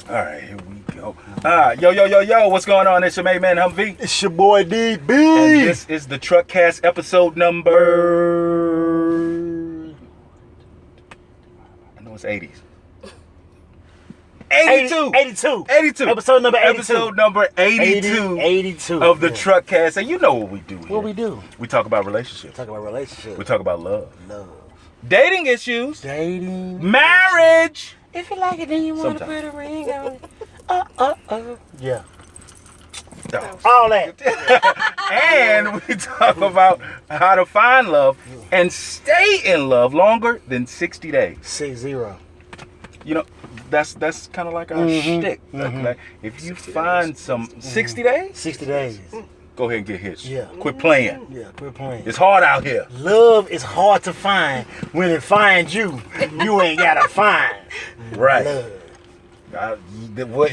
All right, here we go. Yo, what's going on? It's your main man, Humvee. It's your boy DB. And this is the Truckcast episode number... I know it's 80s. 82. 82. Episode number 82. Episode number 82. 82. Of the Truckcast. And you know what we do here. What we do? We talk about relationships. We talk about love. Dating issues. Marriage. If you like it, then you want to put a ring on it. Yeah. All that. And we talk about how to find love and stay in love longer than 60 days. 60. You know, that's kind of like our shtick. Like, if you find some 60 days? 60 days. Go ahead and get hitched. Yeah. Quit playing. Yeah, quit playing. It's hard out here. Love is hard to find. When it finds you, you ain't got to find. Right. Love.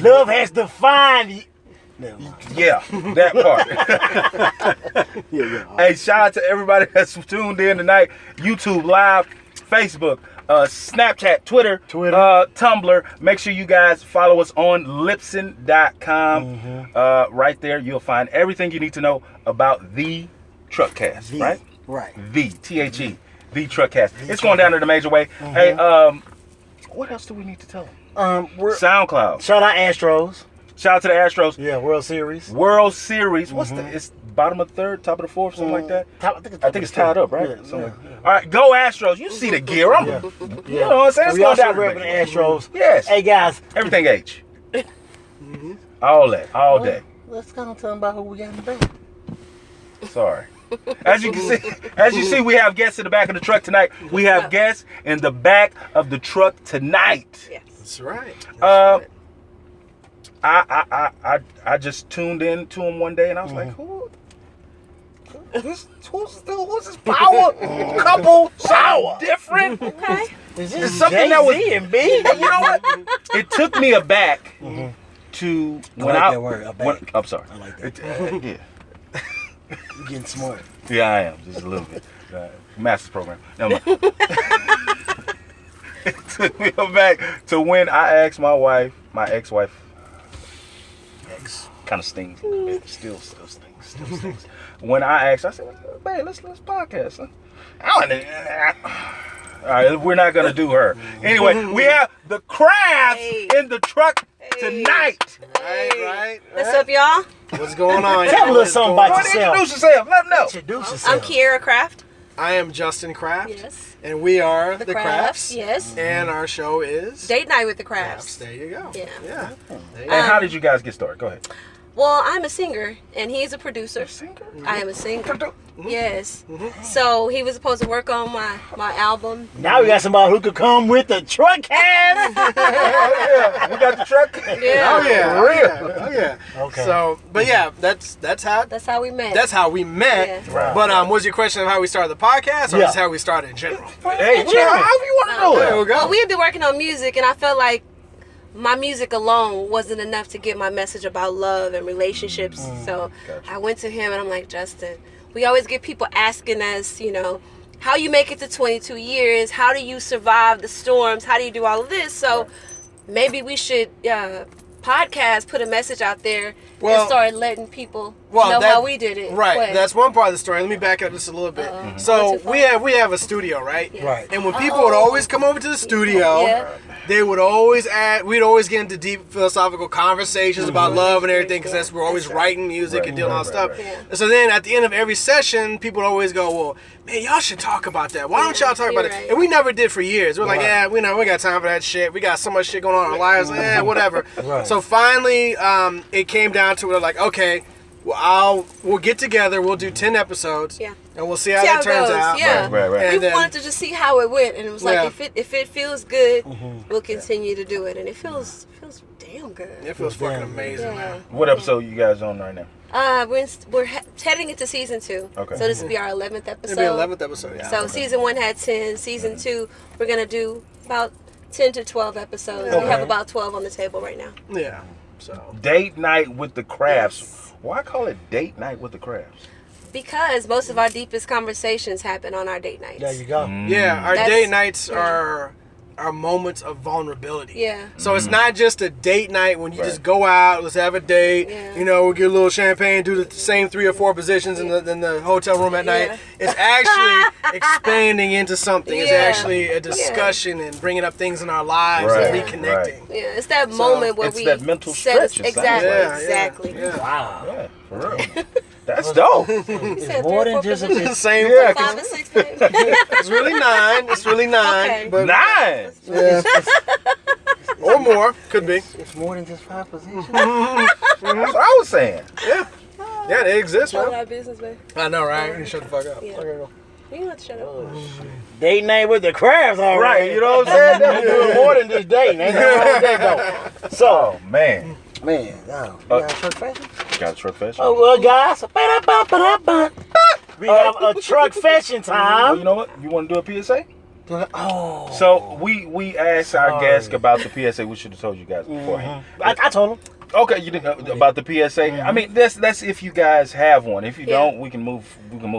Love has to find you. Yeah, that part. Yeah. Hey, shout out to everybody that's tuned in tonight. YouTube Live, Facebook, Snapchat, Twitter, Tumblr. Make sure you guys follow us on Libsyn.com. Right there, you'll find everything you need to know about the Truckcast, right? Right. The T-H-E, the Truckcast. It's going down to the major way. Hey, what else do we need to tell them? SoundCloud. Shout out Astros. Shout out to the Astros. Yeah, World Series. What's it's bottom of the third, top of the fourth, something like that? I think it's tied up, right? Yeah. All right, go Astros. You see the gear. You know what I'm saying? We also repping the Astros. Yes. Hey, guys. Everything H. All that, all day. Let's go and tell them about who we got in the back. Sorry. As you see, we have guests in the back of the truck tonight. We have guests in the back of the truck tonight. Yes. That's right. I just tuned in to him one day and I was like, who's this power couple sour different? Okay. It's something that was and B. You know what? It took me aback to when I like that word, aback. I'm sorry. I like that. Yeah. You're getting smart. Yeah, I am just a little bit. Master's program. Never mind. It took me back to when I asked my ex-wife. Kind of stings. It still stings. When I asked, I said, "Babe, let's podcast." All right, we're not gonna do her. Anyway, we have the crabs in the truck tonight. Right. What's up, y'all? What's going on? Tell a little something about yourself. Introduce yourself. Let them know. Introduce yourself. I'm Kiera Craft. I am Justin Craft. Yes. And we are the Crafts. Crafts. Yes. And our show is Date Night with the Crafts. There you go. Yeah. And how did you guys get started? Go ahead. Well, I'm a singer, and he's a producer. I am a singer. Yes. So he was supposed to work on my album. Now we got somebody who could come with the truck hat. We got the truck. Yeah. Oh yeah. For real. Oh yeah. Okay. So, but yeah, that's how we met. That's how we met. Yeah. Right. But was your question of how we started the podcast, or Yeah. just how we started in general? Hey, however you want to do There we it. go. Well, we had been working on music, and I felt like my music alone wasn't enough to get my message about love and relationships. So I went to him and I'm like, Justin, we always get people asking us, how you make it to 22 years? How do you survive the storms? How do you do all of this? So maybe we should podcast, put a message out there and start letting people know how we did it. Right. That's one part of the story. Let me back up just a little bit. So we have a studio, right? Yes. Right. And when people would always come over to the studio, they would always we'd always get into deep philosophical conversations about love and everything, because we're always writing music and doing all that stuff. Yeah. And so then at the end of every session, people would always go, well, man, y'all should talk about that. Why don't y'all talk about it? Right. And we never did for years. We're like, we got time for that shit. We got so much shit going on in our lives. Whatever. Right. So finally, it came down to it, like, okay, well, we'll get together. We'll do 10 episodes. Yeah. And we'll see how that turns goes. out. Yeah. Right. We wanted to just see how it went, and it was like, Yeah. if it feels good, we'll continue to do it, and it feels damn good. It feels fucking amazing, Yeah. man. What episode you guys on right now? We're heading into season 2. Okay. So this will be our 11th episode. It'll be 11th episode, yeah. So season 1 had 10. Season 2, we're gonna do about 10 to 12 episodes. Okay. We have about 12 on the table right now. Yeah. So Date Night with the Crafts. Yes. Why call it Date Night with the Crafts? Because most of our deepest conversations happen on our date nights. There you go. yeah, our That's- date nights are are moments of vulnerability. Yeah. So it's not just a date night when you just go out, let's have a date, we'll get a little champagne, do the same 3 or 4 positions in the hotel room at night. It's actually expanding into something. It's actually a discussion and bringing up things in our lives and reconnecting. Yeah, it's that moment where it's that mental stretch. Exactly. Yeah. Wow. Yeah, for real. That's dope. It's more than just a Same Yeah, 5 and 6 maybe. It's really 9. It's really 9. Okay. But 9. yeah. Or more. Could be. It's more than just 5 positions. That's what I was saying. Yeah. Yeah, they exist, All man. our business, man. I know, right? You shut the fuck up. Yeah. Okay, go. You don't have to shut up. Date night with the crabs, all right. Right, you know what I'm saying? We're doing more than just dating. Ain't nothing wrong with that, though. So, Oh, man. man, you got truck fashion? Got a truck fashion? Oh, well, guys, we have a truck fashion Well, time. you know what? You want to do a PSA? Oh. So we asked our guests about the PSA. We should have told you guys beforehand. I told him. Okay, you didn't about the PSA. I mean, that's if you guys have one. If you don't, we can move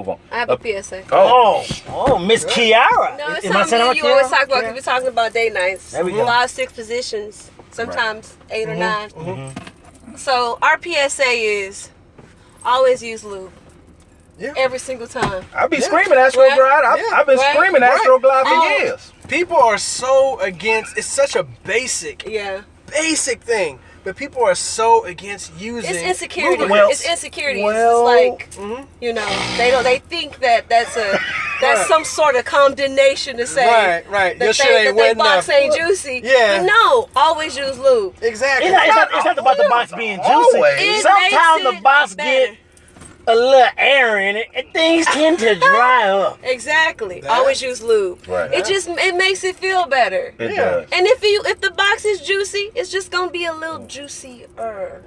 on. I have a PSA. Oh, Miss Kiara. No, it's Am I saying something right, you always Kiara? talk about because we're talking about date nights. There we go. 5, 6 positions, sometimes 8 or 9. So our PSA is always use lube. Yeah. Every single time. I be screaming Astroglide. I've been Right. screaming Right. Astroglide for Oh. years. People are so against. It's such a basic thing, but people are so against using. It's insecurity. Well, it's insecurity. well, It's like they think that's some sort of condemnation to say Right. that Your shit they, ain't that they wet box enough. ain't juicy. Yeah. But no, always use lube. Exactly. It's not about the box being juicy. Always. It Sometimes makes the box it get better. a little air in it, and things tend to dry up. Exactly. Always use lube. Right. It makes it feel better. It Yeah. does. And if the box is juicy, it's just gonna be a little juicier.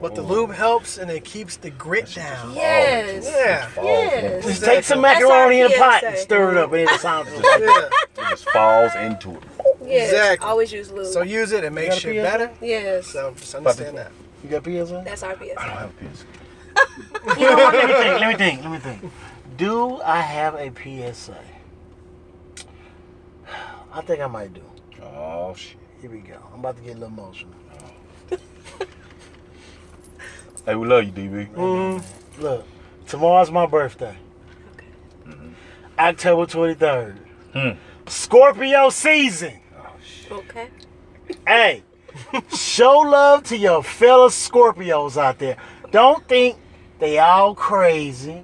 But the lube helps and it keeps the grit down. Yes. Yeah. Yes. Just take some That's macaroni in our a pot PSA. and stir it up, and it sounds good. Yeah. It just falls into it. Yes. Exactly. Always use lube. So use it. It makes got a shit PSA? better. yes. So just understand that. You got PSA? That's our I don't PSA. have a PSA. You know what? Let me think. Do I have a PSA? I think I might do. Oh shit. Here we go. I'm about to get a little emotional. Hey, we love you, DB. Look, tomorrow's my birthday. October 23rd. Scorpio season. Okay. Hey, show love to your fellow Scorpios out there. Don't think they all crazy.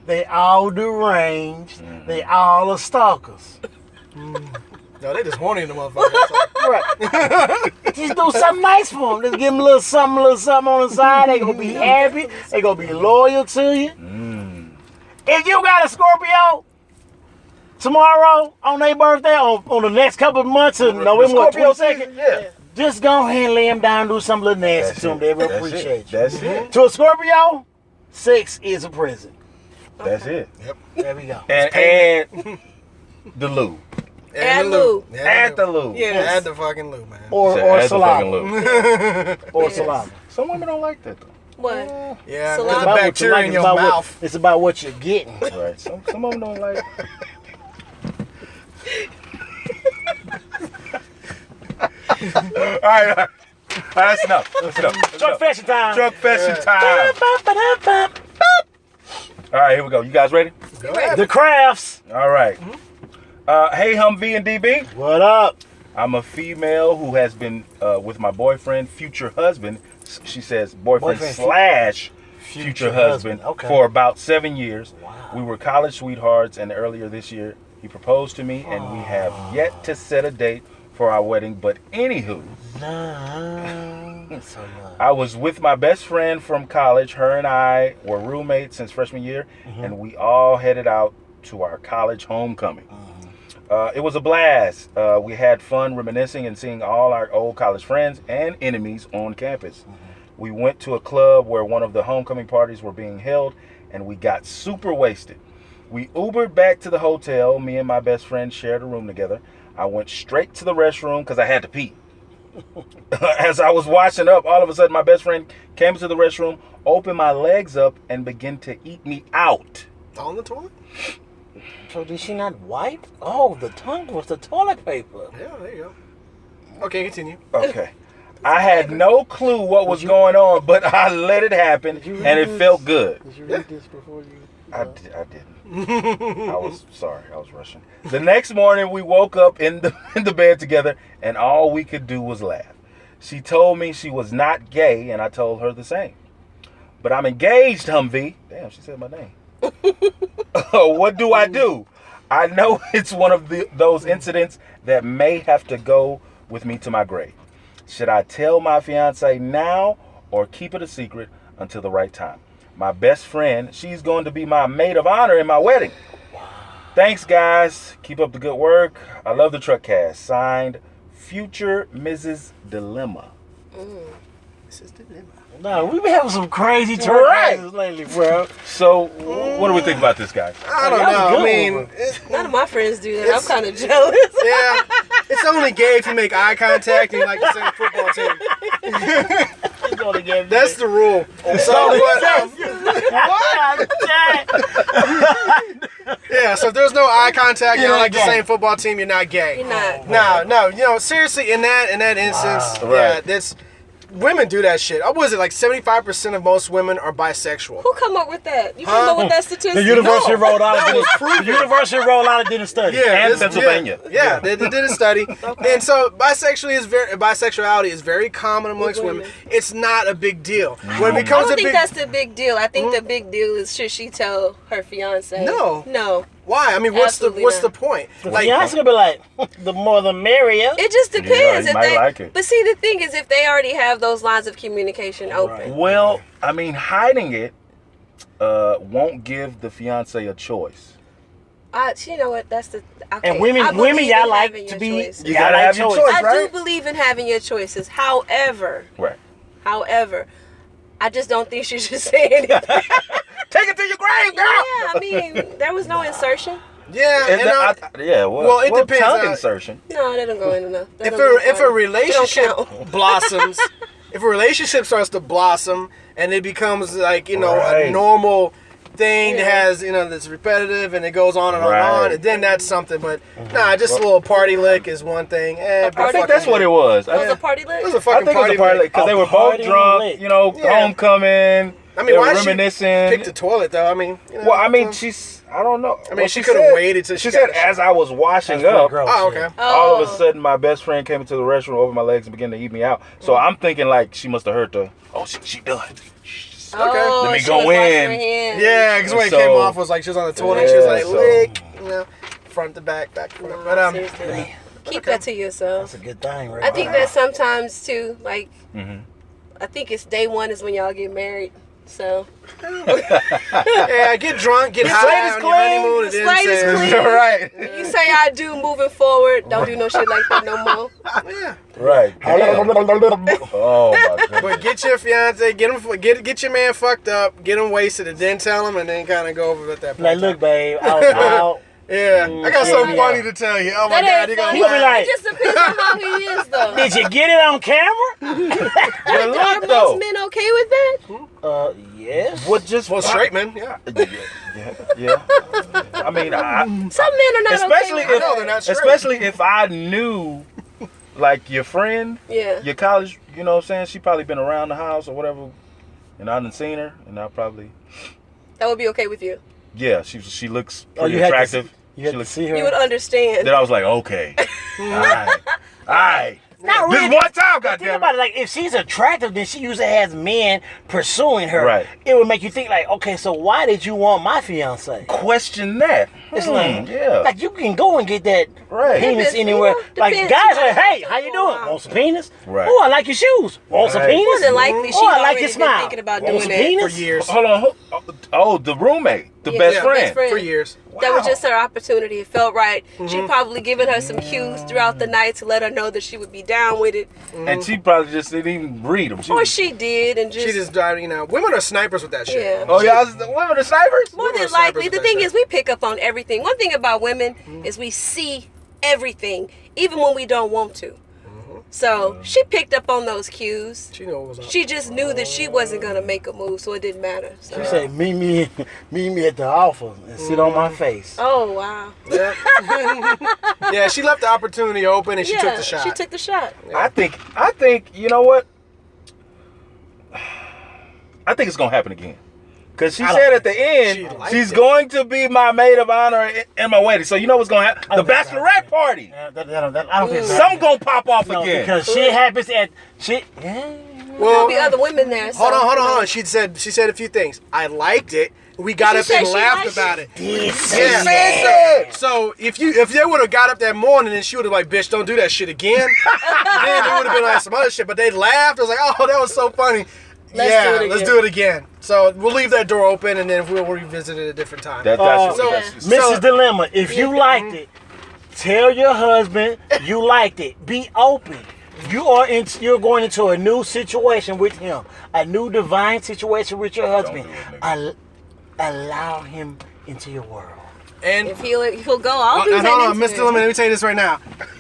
They all deranged. They all are stalkers. No, they just horny in the motherfucker. That's all. Right. Just do something nice for them. Just give them a little something on the side. They gonna be happy. They gonna be loyal to you. If you got a Scorpio tomorrow on their birthday, on the next couple of months, of November 22nd, Yeah. just go ahead and lay them down and do something a little nasty That's to them. it. They will That's appreciate it. you. That's it. To a Scorpio, sex is a prison. That's it. There we go. And the lube. Add the lube. Add the lube. Yes. Add the fucking lube, man. Or Add the fucking salami. lube. Or Yes. salami. Some women don't like that though. What? Yeah, Salami. because the About what you bacteria like in is your about what- mouth. it's about what you're getting. Right. Some of them don't like. All right. That's enough. That's enough. Truck fashion time. Truck fashion time. All right, here we go. You guys ready? Go ahead. The crafts. All right. Hey, Humvee and DB. What up? I'm a female who has been with my boyfriend, future husband. She says boyfriend Boyfriend. / future husband Okay. for about 7 years. Wow. We were college sweethearts, and earlier this year he proposed to me, and we have yet to set a date for our wedding. But anywho, So nice. I was with my best friend from college. Her and I were roommates since freshman year, and we all headed out to our college homecoming. It was a blast. We had fun reminiscing and seeing all our old college friends and enemies on campus. We went to a club where one of the homecoming parties were being held, and we got super wasted. We Ubered back to the hotel. Me and my best friend shared a room together. I went straight to the restroom because I had to pee. As I was washing up, all of a sudden my best friend came to the restroom, opened my legs up, and began to eat me out. On the toilet? So did she not wipe? Oh, the tongue was the toilet paper. Yeah, there you go. Okay, continue. Okay. I had no clue what was going on, but I let it happen, and it felt good. Did you read this before you? I didn't. I was sorry. I was rushing. The next morning, we woke up in the bed together, and all we could do was laugh. She told me she was not gay, and I told her the same. But I'm engaged, Humvee. Damn, she said my name. What do I do? I know it's one of those incidents that may have to go with me to my grave. Should I tell my fiance now or keep it a secret until the right time? My best friend, she's going to be my maid of honor in my wedding. Thanks, guys. Keep up the good work. I love the Truckcast. Signed, Future Mrs. Dilemma. Mrs. Dilemma. No, we've been having some crazy Right. truck lately, bro. So, what do we think about this, guys? I don't That was know. good I mean, one, None of my friends do that. I'm It's- kind of jealous. yeah, it's only gay if you make eye contact and you like the same football team. That's the rule. So what? Yeah, so if there's no eye contact, you You're don't not like the gay. same football team, you're not gay. You're not. No, you know, seriously, in that instance, Wow. yeah, Right. that's women do that shit. What was it, like 75% of most women are bisexual? Who come up with that? You come up with that statistic? The University of Rhode Island. That was The University of Rhode Island did a study. Yeah, And this- Pennsylvania. Yeah, they did a study, and so bisexuality is very common amongst With women. women. It's not a big deal. When it I becomes don't a think big, that's the big deal. I think the big deal is should she tell her fiance? No. No. why? I mean, what's Absolutely the not. point? Like, yeah, it's gonna be like the more the merrier. It just depends. you if might they, like it. But see, the thing is, if they already have those lines of communication open, Well, I mean, hiding it won't give the fiance a choice. you know what? That's the okay. And I women, believe y'all in like having to your be. choices. You gotta have your choice, I right? do believe in having your choices. However, I just don't think she should say anything. Take it to your grave, girl. Yeah, I mean, there was no insertion. Yeah, And and well, it depends, Tongue uh, insertion. No, they don't go in enough. They if don't go a far. relationship They don't count. blossoms, if a relationship starts to blossom and it becomes like, you know, Right. a normal thing that Yeah. has, you know, that's repetitive and it goes on and on and Right. on, and then that's something. But nah, just a little party lick is one thing. I think that's what it was. It was I a party lick. It was a I fucking think it was party a party lick. because they were both party drunk, lick. you know, Yeah. homecoming. I mean, they why were did she reminiscing. pick the toilet though? I mean, you know, Well, I mean, I don't know. I mean, Well, she could have said- waited till She she got said the as I was washing That's pretty up, gross, Oh, okay. yeah. all of a Oh. sudden my best friend came into the restroom, opened my legs, and began to eat me out. So I'm thinking like she must have heard she done. Oh, Let me she go was washing in. her hands. Yeah, because when it So- came off, it was like she was on the toilet. and she was Yeah, like, so- lick, you know, front to back to front. No, But seriously. Keep that to yourself. That's a good thing, right? I think that sometimes too, like, Mhm. I think it's day one is when y'all get married. So yeah, get drunk, get high slate is on your clean. honeymoon, and The then slate is say, clean. Right. when you say I do moving forward, don't do no shit like that no more. Yeah. Right. Oh my goodness. But get your fiance, get your man fucked up, get him wasted, and then tell him, and then kind of go over at that point. Like, look, babe, I was out. Yeah, I got something yeah. funny to tell you. Oh my That God, ain't you gonna funny. You gonna be like- It just depends on how he is though. Did you get it on camera? Good Are luck most though. men okay with that? Yes. What just well, straight man, yeah. Yeah. I mean, Some men are not especially okay with if No, they're not straight. especially if I knew like your friend, Yeah. your college, you know what I'm saying? She probably been around the house or whatever, and I done seen her, and I probably That would be okay with you. yeah, she looks Oh, pretty you had to attractive. You had She to looks- see her. You would understand. Then I was like, okay, all right. Not This really. one time, Think goddamn. about it, like if she's attractive, then she usually has men pursuing her. Right. It would make you think like, okay, so why did you want my fiance? Question that. It's like, yeah. like you can go and get that Right. penis Depends, anywhere. you know, Like depends. guys She are, might hey, have how to you go doing? out. Want some penis? Right. Oh, I like your shoes. Want some Right. penis? More than likely, she's oh, I like already your been smile. thinking about Want doing some that. penis? For years. Hold on. Oh, the roommate, the Yeah, best yeah, friend. best friend. For years. That was Wow. just her opportunity. It felt right. She probably given her some cues throughout the night to let her know that she would be down with it. And she probably just didn't even read them. Or she did and just, She just died, you know. Women are snipers with that shit. Yeah. Oh, y'all the women are snipers? more Women than are snipers likely. with The that thing shit. is, we pick up on everything. One thing about women is we see everything, even when we don't want to. So she picked up on those cues. She knew what was up. She just knew that she wasn't gonna make a move, so it didn't matter. So. She said, meet me at the office and sit on my face. Oh wow. Yeah. Yeah, she left the opportunity open and she took the shot. She took the shot. I think you know what? I think it's gonna happen again. Cause she said at the end, she's going to be my maid of honor in my wedding. So you know what's gonna happen? The bachelorette party. I don't think Something gonna pop off again. because shit happens at shit. There'll be other women there. So. Hold on. She said a few things. I liked it. We got up and laughed about it. Yeah. So if they would have got up that morning and she would have like, bitch, don't do that shit again, then it would have been like some other shit. But they laughed. I was like, oh, that was so funny. Let's do it again. So we'll leave that door open and then we'll revisit it at a different time. Mrs. Dilemma, if you liked it, tell your husband you liked it. Be open. You're going into a new situation with him, a new divine situation with your husband. Allow him into your world. And if he'll go, I'll do that. Hold on, Mr. Dilemma, let me tell you this right now.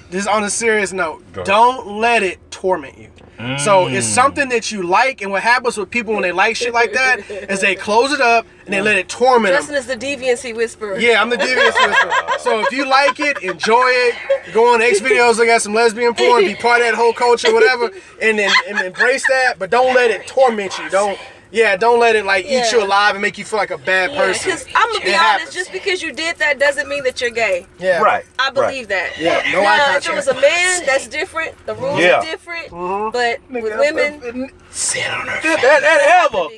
This is on a serious note. Don't let it torment you. So it's something that you like, and what happens with people when they like shit like that is they close it up and they let it torment them. Justin is the deviancy whisperer. Yeah, I'm the deviancy whisperer. So if you like it, enjoy it. Go on X videos, look at some lesbian porn, be part of that whole culture, whatever, and embrace that. But don't let it torment you. Don't let it like eat you alive and make you feel like a bad person. Because I'm gonna be honest, just because you did that doesn't mean that you're gay. Yeah, right. I believe that. Yeah, no now, if it was a man, that's different. The rules are different. But with women, Sit on her that ever.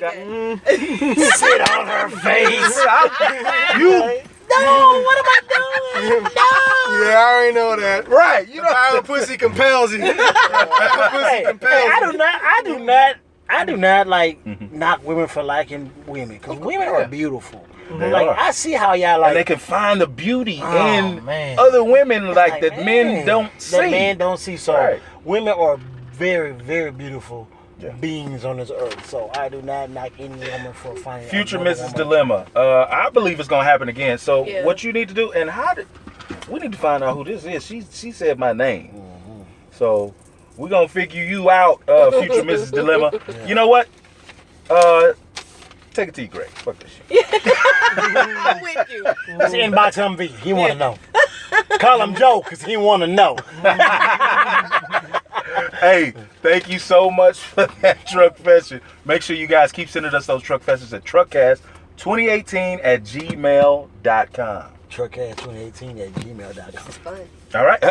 Sit on her face. no, what am I doing? No. Yeah, I already know that. Right. You know how the pussy compels you. I do not like knock women for liking women, because women are beautiful. I see how y'all like. And they can find the beauty in other women that men don't see. That men don't see. So women are very, very beautiful beings on this earth. So I do not knock any woman for finding. Future Mrs. Dilemma. I believe it's gonna happen again. So what you need to do, and we need to find out who this is. She said my name. So we're gonna figure you out, future Mrs. Dilemma. You know what? Take it to you, Greg. Fuck this shit. I'm with you. It's inbox MV. He want to know. Call him Joe, because he want to know. Hey, thank you so much for that Truckfession. Make sure you guys keep sending us those Truckfessions at truckcast2018@gmail.com. Truckcast2018@gmail.com. It's fun. All right.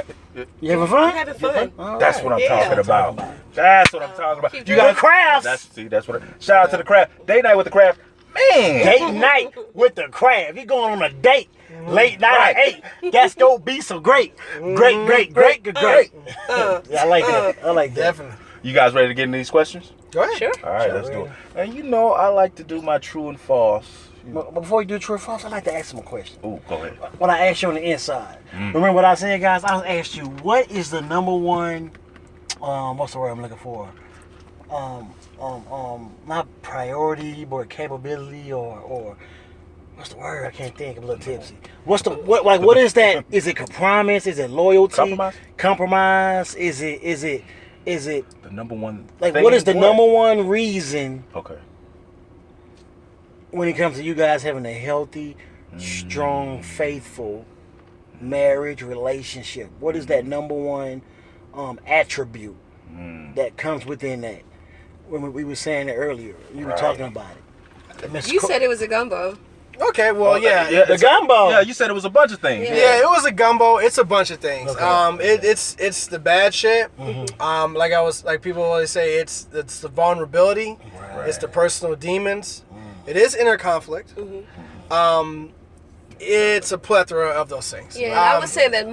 You having fun? I'm having fun. That's what I'm talking about. That's what I'm talking about. You got crafts. That's what. Shout out to the craft. Date night with the craft. Man. Date night with the craft. You going on a date. Late night at 8. That's gonna be so great. Great. Yeah, I like that. I like that. Definitely. You guys ready to get into these questions? Go ahead. Sure. All right, let's do it. And you know I like to do my true and false. But before you do true or false, I'd like to ask him a question. Ooh, go ahead. When I asked you on the inside, remember what I said, guys? I asked you, what is the number one, what's the word I'm looking for? Not priority, but capability, or what's the word? I can't think. I'm a little tipsy. What is that? Is it compromise? Is it loyalty? Compromise? Is it the number one? Like, what is the number one reason? Okay. When it comes to you guys having a healthy, strong, faithful marriage relationship, what is that number one attribute that comes within that? When we were saying it earlier, you were talking about it. You said it was a gumbo. Okay, well, the gumbo. Yeah, you said it was a bunch of things. Yeah, it was a gumbo. It's a bunch of things. Okay. It's the bad shit. Like people always say, it's the vulnerability. Right. It's the personal demons. It is inner conflict. It's a plethora of those things. Yeah, I would say that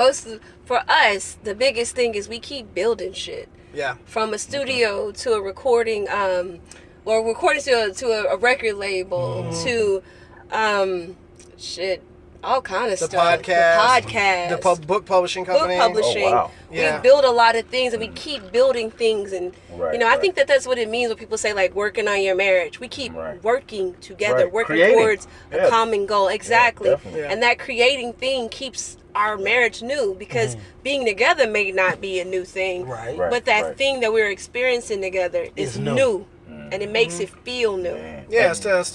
for us, the biggest thing is we keep building shit. Yeah. From a studio to a recording, or recording to a record label to all kind of stuff. The podcast. The book publishing company. Book publishing. Oh, wow. Yeah. We build a lot of things, and we keep building things, and I think that's what it means when people say like working on your marriage. We keep working together, working Creating. towards a common goal. Exactly. Yeah, and that creating thing keeps our marriage new, because being together may not be a new thing, Right. but that thing that we're experiencing together is It's new. new. And it makes it feel new. Yeah, instead of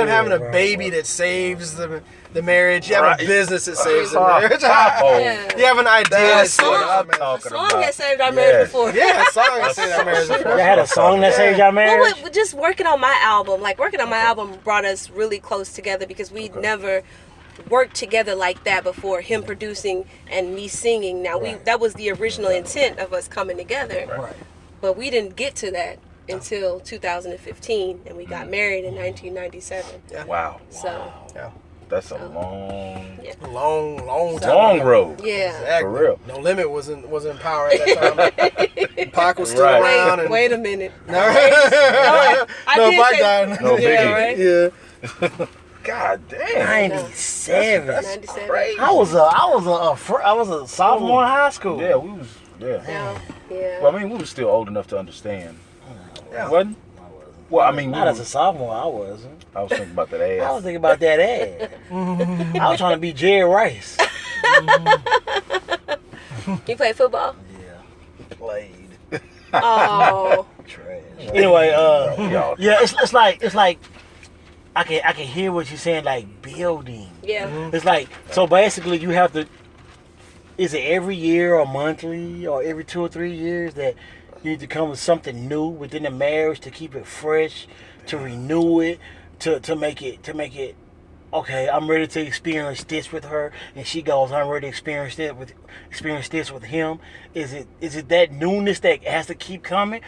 having a baby that saves the marriage, you have a business that saves the marriage. Yeah. You have an idea That's that what I'm saves the marriage. talking Song about. has saved our marriage before. Yeah, a song that saved our marriage before. Y'all had a song that saved y'all marriage? Well, just working on my album. Like, working on my album brought us really close together because we'd never worked together like that before. Him producing and me singing. Now, that was the original intent of us coming together. Right. But we didn't get to that until 2015, and we got married in 1997. Wow. So, That's a long Long time. long road. yeah. Exactly. For real. No Limit wasn't in power at that time. Pac was still Right. around. And, Wait a minute. No, I no, did Pac say- died. No Yeah, biggie. right? Yeah. God damn. 97. 97. Crazy. I was a sophomore in high school. Yeah, we was. Yeah. Yeah. Well, I mean, we was still old enough to understand. Yeah. Wasn't? Well, I mean, Not as a sophomore, I wasn't. I was thinking about that I was ass. thinking about that ad. I was trying to be Jerry Rice. You play football? Yeah. Played. Oh. Trash. Anyway, Y'all. yeah, it's like I can hear what you're saying, like building. Yeah. It's like, so basically you have to, is it every year or monthly or every 2 or 3 years that you need to come with something new within the marriage to keep it fresh, to renew it, to make it, okay, I'm ready to experience this with her, and she goes, I'm ready to experience this with him. Is it that newness that has to keep coming?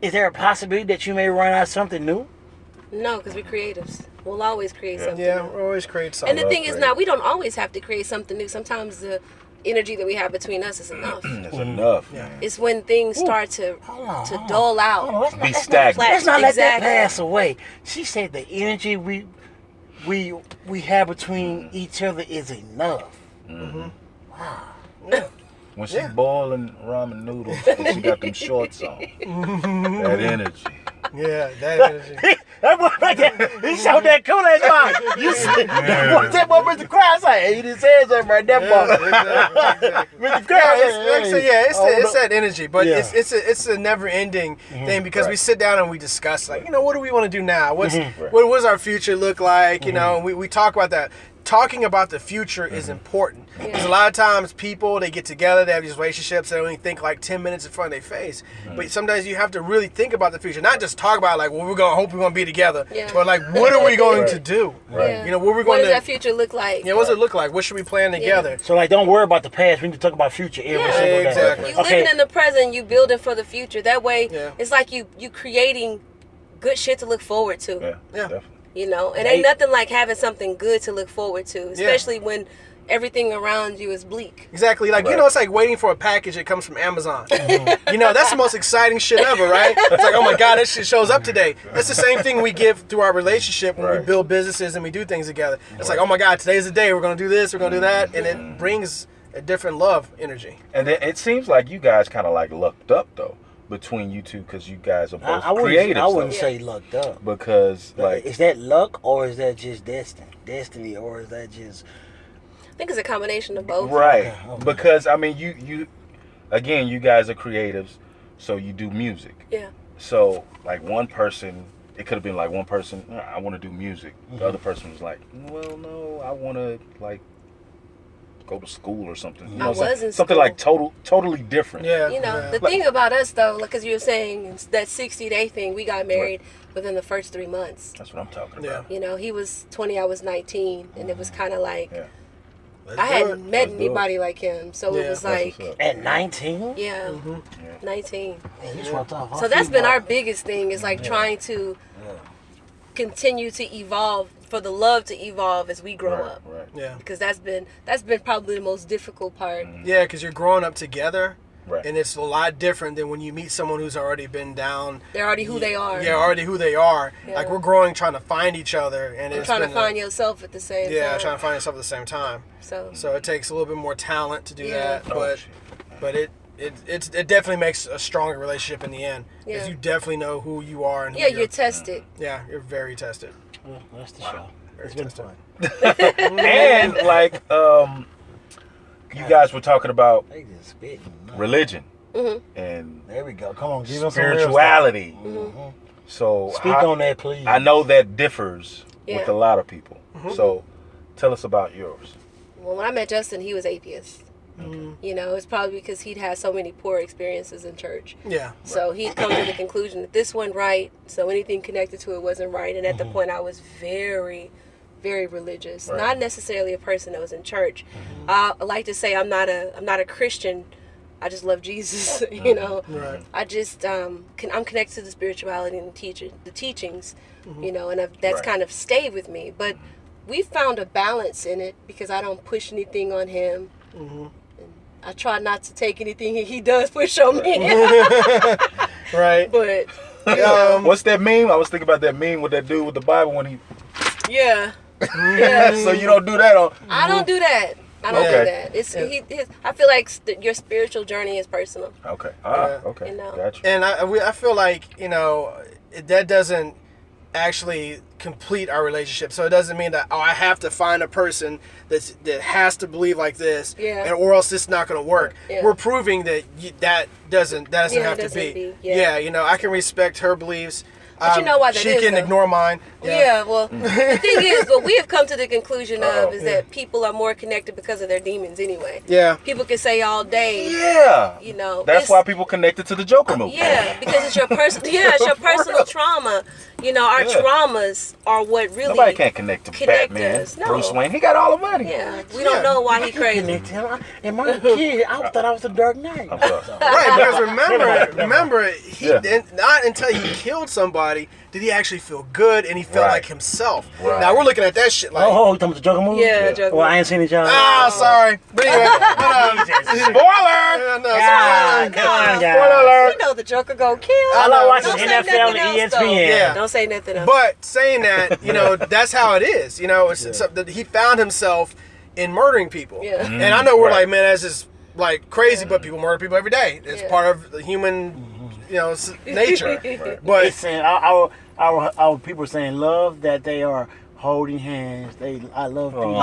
Is there a possibility that you may run out of something new? No, because we're creatives. We'll always create something Yeah, new. we always create something. And the thing is now, we don't always have to create something new. Sometimes the energy that we have between us is enough. It's enough, man. It's when things start to dull out. Oh, let's Be stagnant. Let's not let that Exactly. pass away. She said the energy we have between each other is enough. When she boiling ramen noodles and she got them shorts on, that energy. Yeah, that energy. That boy right there, he showed that cool ass vibe. You see, that boy Mr. Krabs, like, he didn't say something right there, boy. Exactly. Mr. Krabs, Like I said, it's that energy, but Yeah. it's a never ending thing because we Right. sit down and we discuss, like, what do we want to do now? What does our future look like? You know, we talk about that. Talking about the future is important because a lot of times people, they get together, they have these relationships, they only think like 10 minutes in front of their face. But sometimes you have to really think about the future, not just talk about like, well, we're gonna be together, but like, what are we going to do? Yeah. You know, what we're What going does to that future look like? yeah, what does it look like? What should we plan together? So, like, don't worry about the past. We need to talk about future every Yeah. single day. Exactly. You living in the present, you building for the future. That way, Yeah. it's like you creating good shit to look forward to. Yeah, Yeah. definitely. You know, it ain't nothing like having something good to look forward to, Yeah. especially when everything around you is bleak. Exactly. Like, Right. it's like waiting for a package that comes from Amazon. That's the most exciting shit ever, right? It's like, oh my God, that shit shows up today. That's the same thing we give through our relationship when we Right. build businesses and we do things together. It's like, oh my God, today's the day. We're going to do this, we're going to do that. And it brings a different love energy. And then it seems like you guys kind of like lucked up though between you two because you guys are both creative. I wouldn't say lucked up. because like Is that luck or is that just destiny, or is that just I think it's a combination of both. right Okay. because I mean you again you guys are creatives, so you do music. Yeah. So like one person, it could have been like one person, I want to do music. The other person was like, well, no, I want to like go to school or something. You I know, was in something school. like totally different. Yeah. You know, yeah. the thing about us though, because you were saying it's that 60-day thing, we got married within the first 3 months. That's what I'm talking Yeah. about. You know, he was 20, I was 19, and it was kind of like Yeah. Let's I do hadn't it. met Let's do it. anybody like him, so Yeah. it was That's like, what's up. at 19? yeah, Mm-hmm. 19. Man, you swapped off. So that's been our biggest thing is like trying to Yeah. continue to evolve, for the love to evolve as we grow Right, up. right. Yeah. Because that's been probably the most difficult part. Yeah, because you're growing up together. Right. And it's a lot different than when you meet someone who's already been down. They're already who they are. Yeah, already who they are. Yeah. Like, we're growing, trying to find each other. And And it's trying to been find yourself at the same time. Yeah, trying to find yourself at the same time. So So it takes a little bit more talent to do Yeah. that, but it definitely makes a stronger relationship in the end because Yeah. you definitely know who you are and who yeah, you're tested. yeah, you're very tested. Well, that's the show. Very It's been tested. fun. And like you guys were talking about They just spitting. religion Mm-hmm. and There we go. Come on, give us spirituality. Mm-hmm. So Speak on that, please. I know that differs with Yeah. a lot of people. So tell us about yours. Well, when I met Justin, he was atheist. Mm-hmm. You know, it's probably because he'd had so many poor experiences in church. Yeah. So he'd come to the conclusion that this wasn't right, so anything connected to it wasn't right. And at the point, I was very, very religious. Right. Not necessarily a person that was in church. I like to say I'm not a Christian. I just love Jesus. You know, Right. I just I'm connected to the spirituality and the teachings. You know, and that's Right. kind of stayed with me. But we found a balance in it because I don't push anything on him. I try not to take anything he does push on me. Right. But What's that meme? I was thinking about that meme with that dude with the Bible when he. yeah, So you don't do that on. I don't do that. I don't Okay. do that. It's I feel like your spiritual journey is personal. Okay. Yeah. Okay. You know. Gotcha. And I feel like, that doesn't actually complete our relationship. So it doesn't mean that, I have to find a person that has to believe like this, Yeah. or else it's not going to work. Yeah. We're proving that that doesn't Yeah, have it to be. doesn't be. Yeah. I can respect her beliefs. But you know why that she is, can though. ignore mine. Yeah, well, the thing is, what we have come to the conclusion of is Yeah. that people are more connected because of their demons anyway. Yeah. People can say all day, Yeah. you know. That's it's- why people connected to the Joker movie. Yeah, because it's your it's your personal trauma. You know, our Yeah. traumas are what really Nobody can't connect to connect Batman. us. No. Bruce Wayne. He got all the money. Yeah, we don't know why he crazy. And my kid, I thought I was the Dark Knight. I'm sorry. Right, because remember, he Yeah. didn't, not until he killed somebody did he actually feel good and he felt Right. like himself. Right. Now we're looking at that shit like, Oh, you talking about the Joker movie? Yeah, Joker. Well, I ain't seen it, y'all. sorry. But anyway, Spoiler! Come on, guys. Spoiler alert! You know the Joker go kill. I know, watching Don't say NFL and nothing else, ESPN. though. Yeah. Don't say nothing else. But saying that, that's how it is. That he found himself in murdering people. Yeah. And I know we're Right. like, man, that's just like crazy, but people murder people every day. It's Yeah. part of the human, nature. Right. But It's saying our people are saying love that they are holding hands. I love people.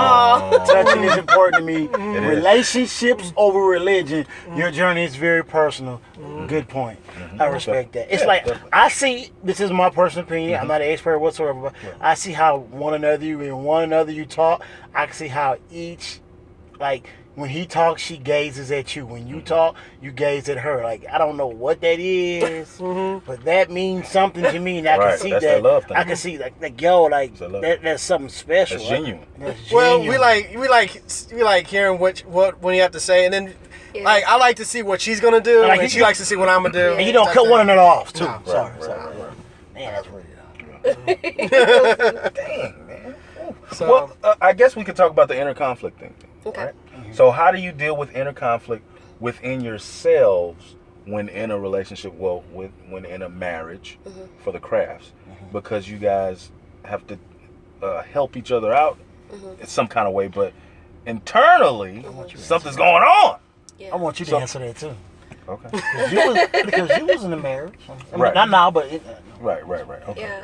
Touching is important to me. is. Relationships over religion. Your journey is very personal. Good point. I respect that. It's Yeah, like definitely. I see. This is my personal opinion. I'm not an expert whatsoever, but I see how one another you talk. I can see how each when he talks, she gazes at you. When you talk, you gaze at her. Like, I don't know what that is, but that means something to me. And I Right, can see that's that. that love thing. I can see That's that love. that's something special. That's genuine. That's well, genuine. we like hearing what when you have to say, and then Yeah. I like to see what she's gonna do, Like, and she likes to see what I'm gonna do. And you don't type cut thing. one another off too. No. Sorry. Right. Man, that's really Dang, man. So, Well, I guess we could talk about the inner conflict thing. Okay. Right? So how do you deal with inner conflict within yourselves when in a relationship, when in a marriage for the crafts? Because you guys have to help each other out in some kind of way, but internally, something's going on. Yeah. I want you to So- answer that too. Okay. Because you was in a marriage. I mean, Right. Not now, but Right. Okay. Yeah.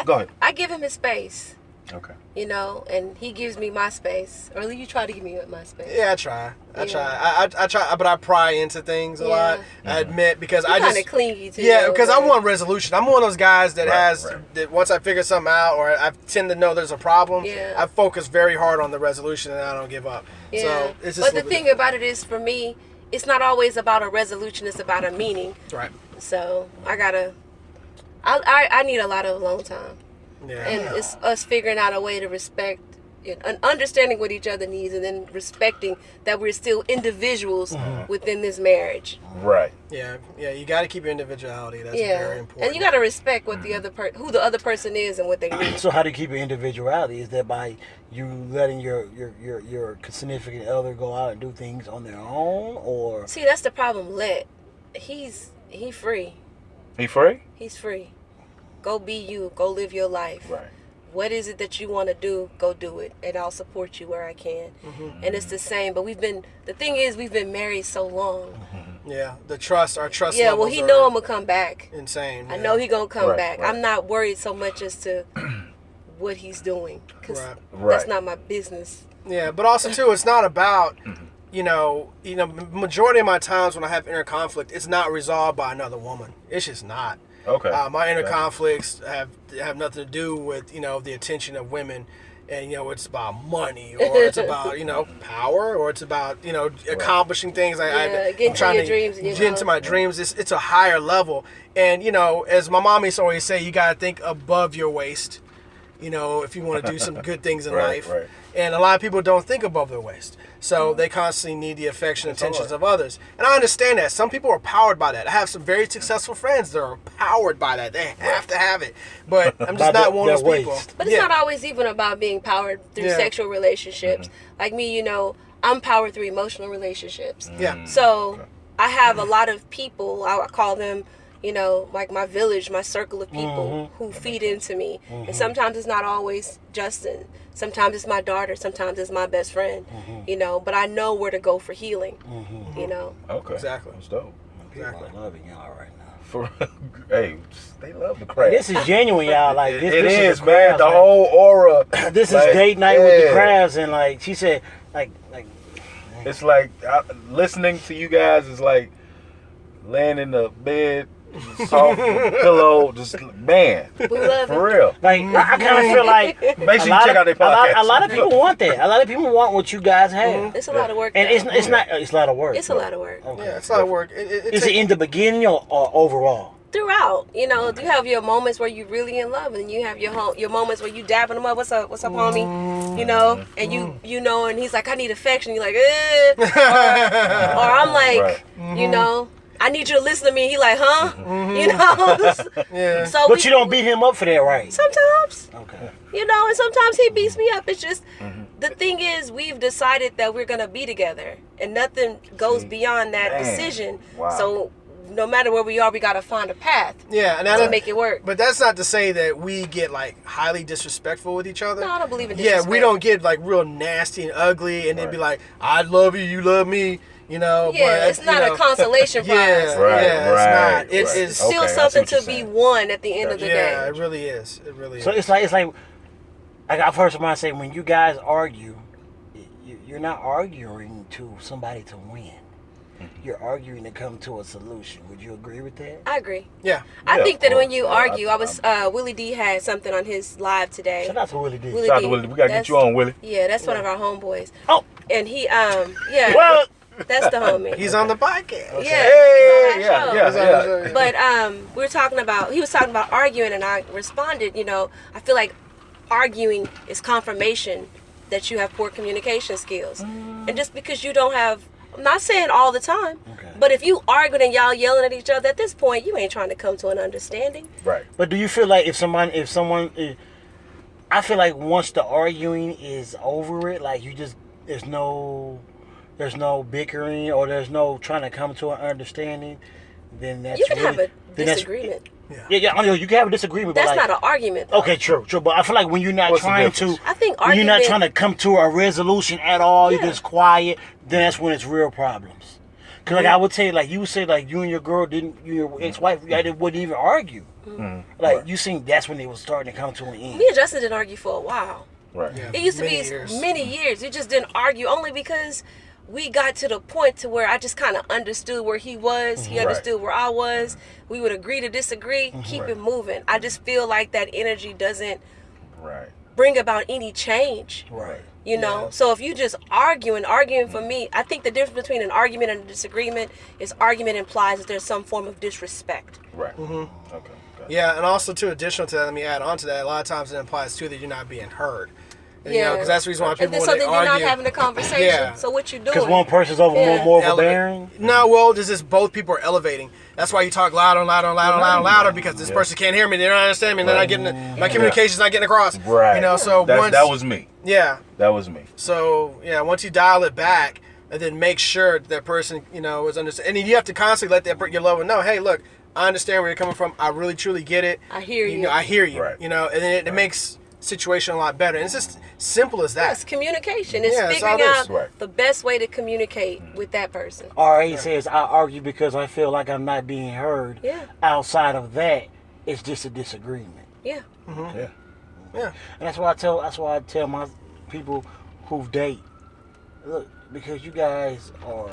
Go ahead. I give him his space, Okay. you know, and he gives me my space. Or you try to give me my space. yeah, I try. I Yeah. try, but I pry into things a lot. I admit because You're I kind just of clingy too. yeah, though, because I but- want resolution. I'm one of those guys that Right. that once I figure something out or I tend to know there's a problem, Yeah. I focus very hard on the resolution and I don't give up. Yeah. So it's just But a the little thing bit about it is, for me, it's not always about a resolution. It's about a meaning. right. So I need a lot of alone time. Yeah. And it's us figuring out a way to respect and understanding what each other needs, and then respecting that we're still individuals within this marriage. Right. Yeah, you got to keep your individuality. That's Yeah, very important. and you got to respect what the other who the other person is and what they need. So how do you keep your individuality? Is that by you letting your significant other go out and do things on their own, or See, that's the problem. He's free. He free? He's free. Go be you. Go live your life. Right. What is it that you want to do? Go do it, and I'll support you where I can. And it's the same. But the thing is, we've been married so long. Yeah, our trust. Yeah, well, levels he are know I'm gonna come back. insane. I yeah. know he gonna come Right, back. right. I'm not worried so much as to what he's doing, because Right. Right. that's not my business. Yeah, but also too, it's not about majority of my times when I have inner conflict, it's not resolved by another woman. It's just not. Okay. My inner conflicts have nothing to do with the attention of women, and it's about money, or it's about power, or it's about accomplishing things. Getting to your dreams. Get into my dreams. It's a higher level, and as my mom used to always say, you gotta think above your waist. If you want to do some good things in life. Right. And a lot of people don't think above their waist. So they constantly need the affection and attentions of others. And I understand that. Some people are powered by that. I have some very successful friends that are powered by that. They have to have it. But I'm just not one of those people. But it's not always even about being powered through sexual relationships. Like me, I'm powered through emotional relationships. Yeah. So I have a lot of people, I call them, like my village, my circle of people who feed into me. And sometimes it's not always Justin. Sometimes it's my daughter. Sometimes it's my best friend. But I know where to go for healing. Okay. Exactly. That's dope. Exactly. I'm loving y'all right now. Hey, they love the crab. This is genuine, y'all. Like this is, the man. crabs, The whole aura. This is date night with the crabs, and like she said, like. It's like listening to you guys is like laying in the bed, soft pillow, just man, We love for it. real. Like I kind of feel like Make sure you check out their podcast. a lot of people want that. A lot of people want what you guys have, It's a lot of work. and though. it's a lot of work. It's a lot of work. Okay. Yeah, it's a lot of work. Is it in the beginning or overall? Throughout, you have your moments where you're really in love, and you have your moments where you dabbing them up. What's up, homie? And and he's like, I need affection. You're like, or I'm like, I need you to listen to me. He like, huh? Yeah. So, But you don't beat him up for that, right? sometimes, Okay. and sometimes he beats me up. It's just the thing is, we've decided that we're gonna be together, and nothing goes beyond that decision. Wow. So no matter where we are, we gotta find a path. Yeah, and to make it work. But that's not to say that we get like highly disrespectful with each other. No, I don't believe in disrespect. Yeah, we don't get like real nasty and ugly, and then be like, "I love you, you love me." Yeah, but, it's not a consolation prize. Right. It's still something to be won at the end of the day. Yeah, it really is. It really is. So it's like I've heard somebody say, when you guys argue, you're not arguing to somebody to win. You're arguing to come to a solution. Would you agree with that? I agree. Yeah. I think that of when course. you Yeah, argue, Willie D had something on his live today. Shout out to Willie D. Willie Shout out D. to Willie. We gotta get you on, Willie. Yeah, that's one of our homeboys. Oh, And he, well, that's the homie. He's on the podcast. Yeah, Hey, he's on that show. yeah. But he was talking about arguing, and I responded, I feel like arguing is confirmation that you have poor communication skills. And just because you don't have, I'm not saying all the time, but if you arguing and y'all yelling at each other, at this point, you ain't trying to come to an understanding. Right. but do you feel like if someone, I feel like once the arguing is over, it like there's no bickering or there's no trying to come to an understanding, then that's You can really, have a then that's- disagreement. Yeah, I know you can have a disagreement. That's but like, not an argument, though. Okay, true. But I feel like when you're not What's the trying difference? to, I think when you're not argument- trying to come to a resolution at all, you're Yeah. just quiet. Then that's when it's real problems. Cause like I would say, like you would say, like you and your girl your ex-wife, you guys wouldn't even argue. Like you seen that's when it was starting to come to an end. Me and Justin didn't argue for a while. Right. Yeah. It used to Many be years. many years. We just didn't argue only because we got to the point to where I just kind of understood where he was. He understood where I was. We would agree to disagree, keep it moving. I just feel like that energy doesn't Right. bring about any change. Right. You know, Yeah. so if you just arguing for me, I think the difference between an argument and a disagreement is argument implies that there's some form of disrespect. Right. Okay. Got it. Yeah, and also too, additional to that, let me add on to that. A lot of times it implies too that you're not being heard. And, Yeah. because that's the reason why And people then when so they then you're argue. not having a conversation. Yeah. So what you doing? Because one person's more Elevate. overbearing. No, well, this is both people are elevating. That's why you talk louder and louder and louder and louder and louder because this person can't hear me. They don't understand me. They're not getting my communication's not getting across. Right. So that was me. yeah. That was me. So once you dial it back and then make sure that person is understanding, and then you have to constantly let your loved one know, hey, look, I understand where you're coming from. I really truly get it. I hear you. I hear you. Right. And then it makes situation a lot better. And it's just simple as that. Yes, communication. It's Yeah, that's figuring all it is. out Right. the best way to communicate with that person. R.A. says, I argue because I feel like I'm not being heard. Yeah. Outside of that, it's just a disagreement. Yeah. Yeah. Yeah. And that's why I tell my people who date, look, because you guys are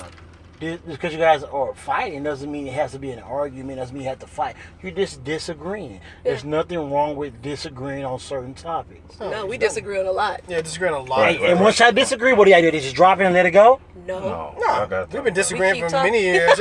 fighting doesn't mean it has to be an argument. Doesn't mean you have to fight. You're just disagreeing. Yeah. There's nothing wrong with disagreeing on certain topics. No, we disagree on a lot. Yeah, disagreeing on a lot. And once y'all disagree, what do y'all do? They just drop it and let it go? No. No, we've been disagreeing keep for many talking. years.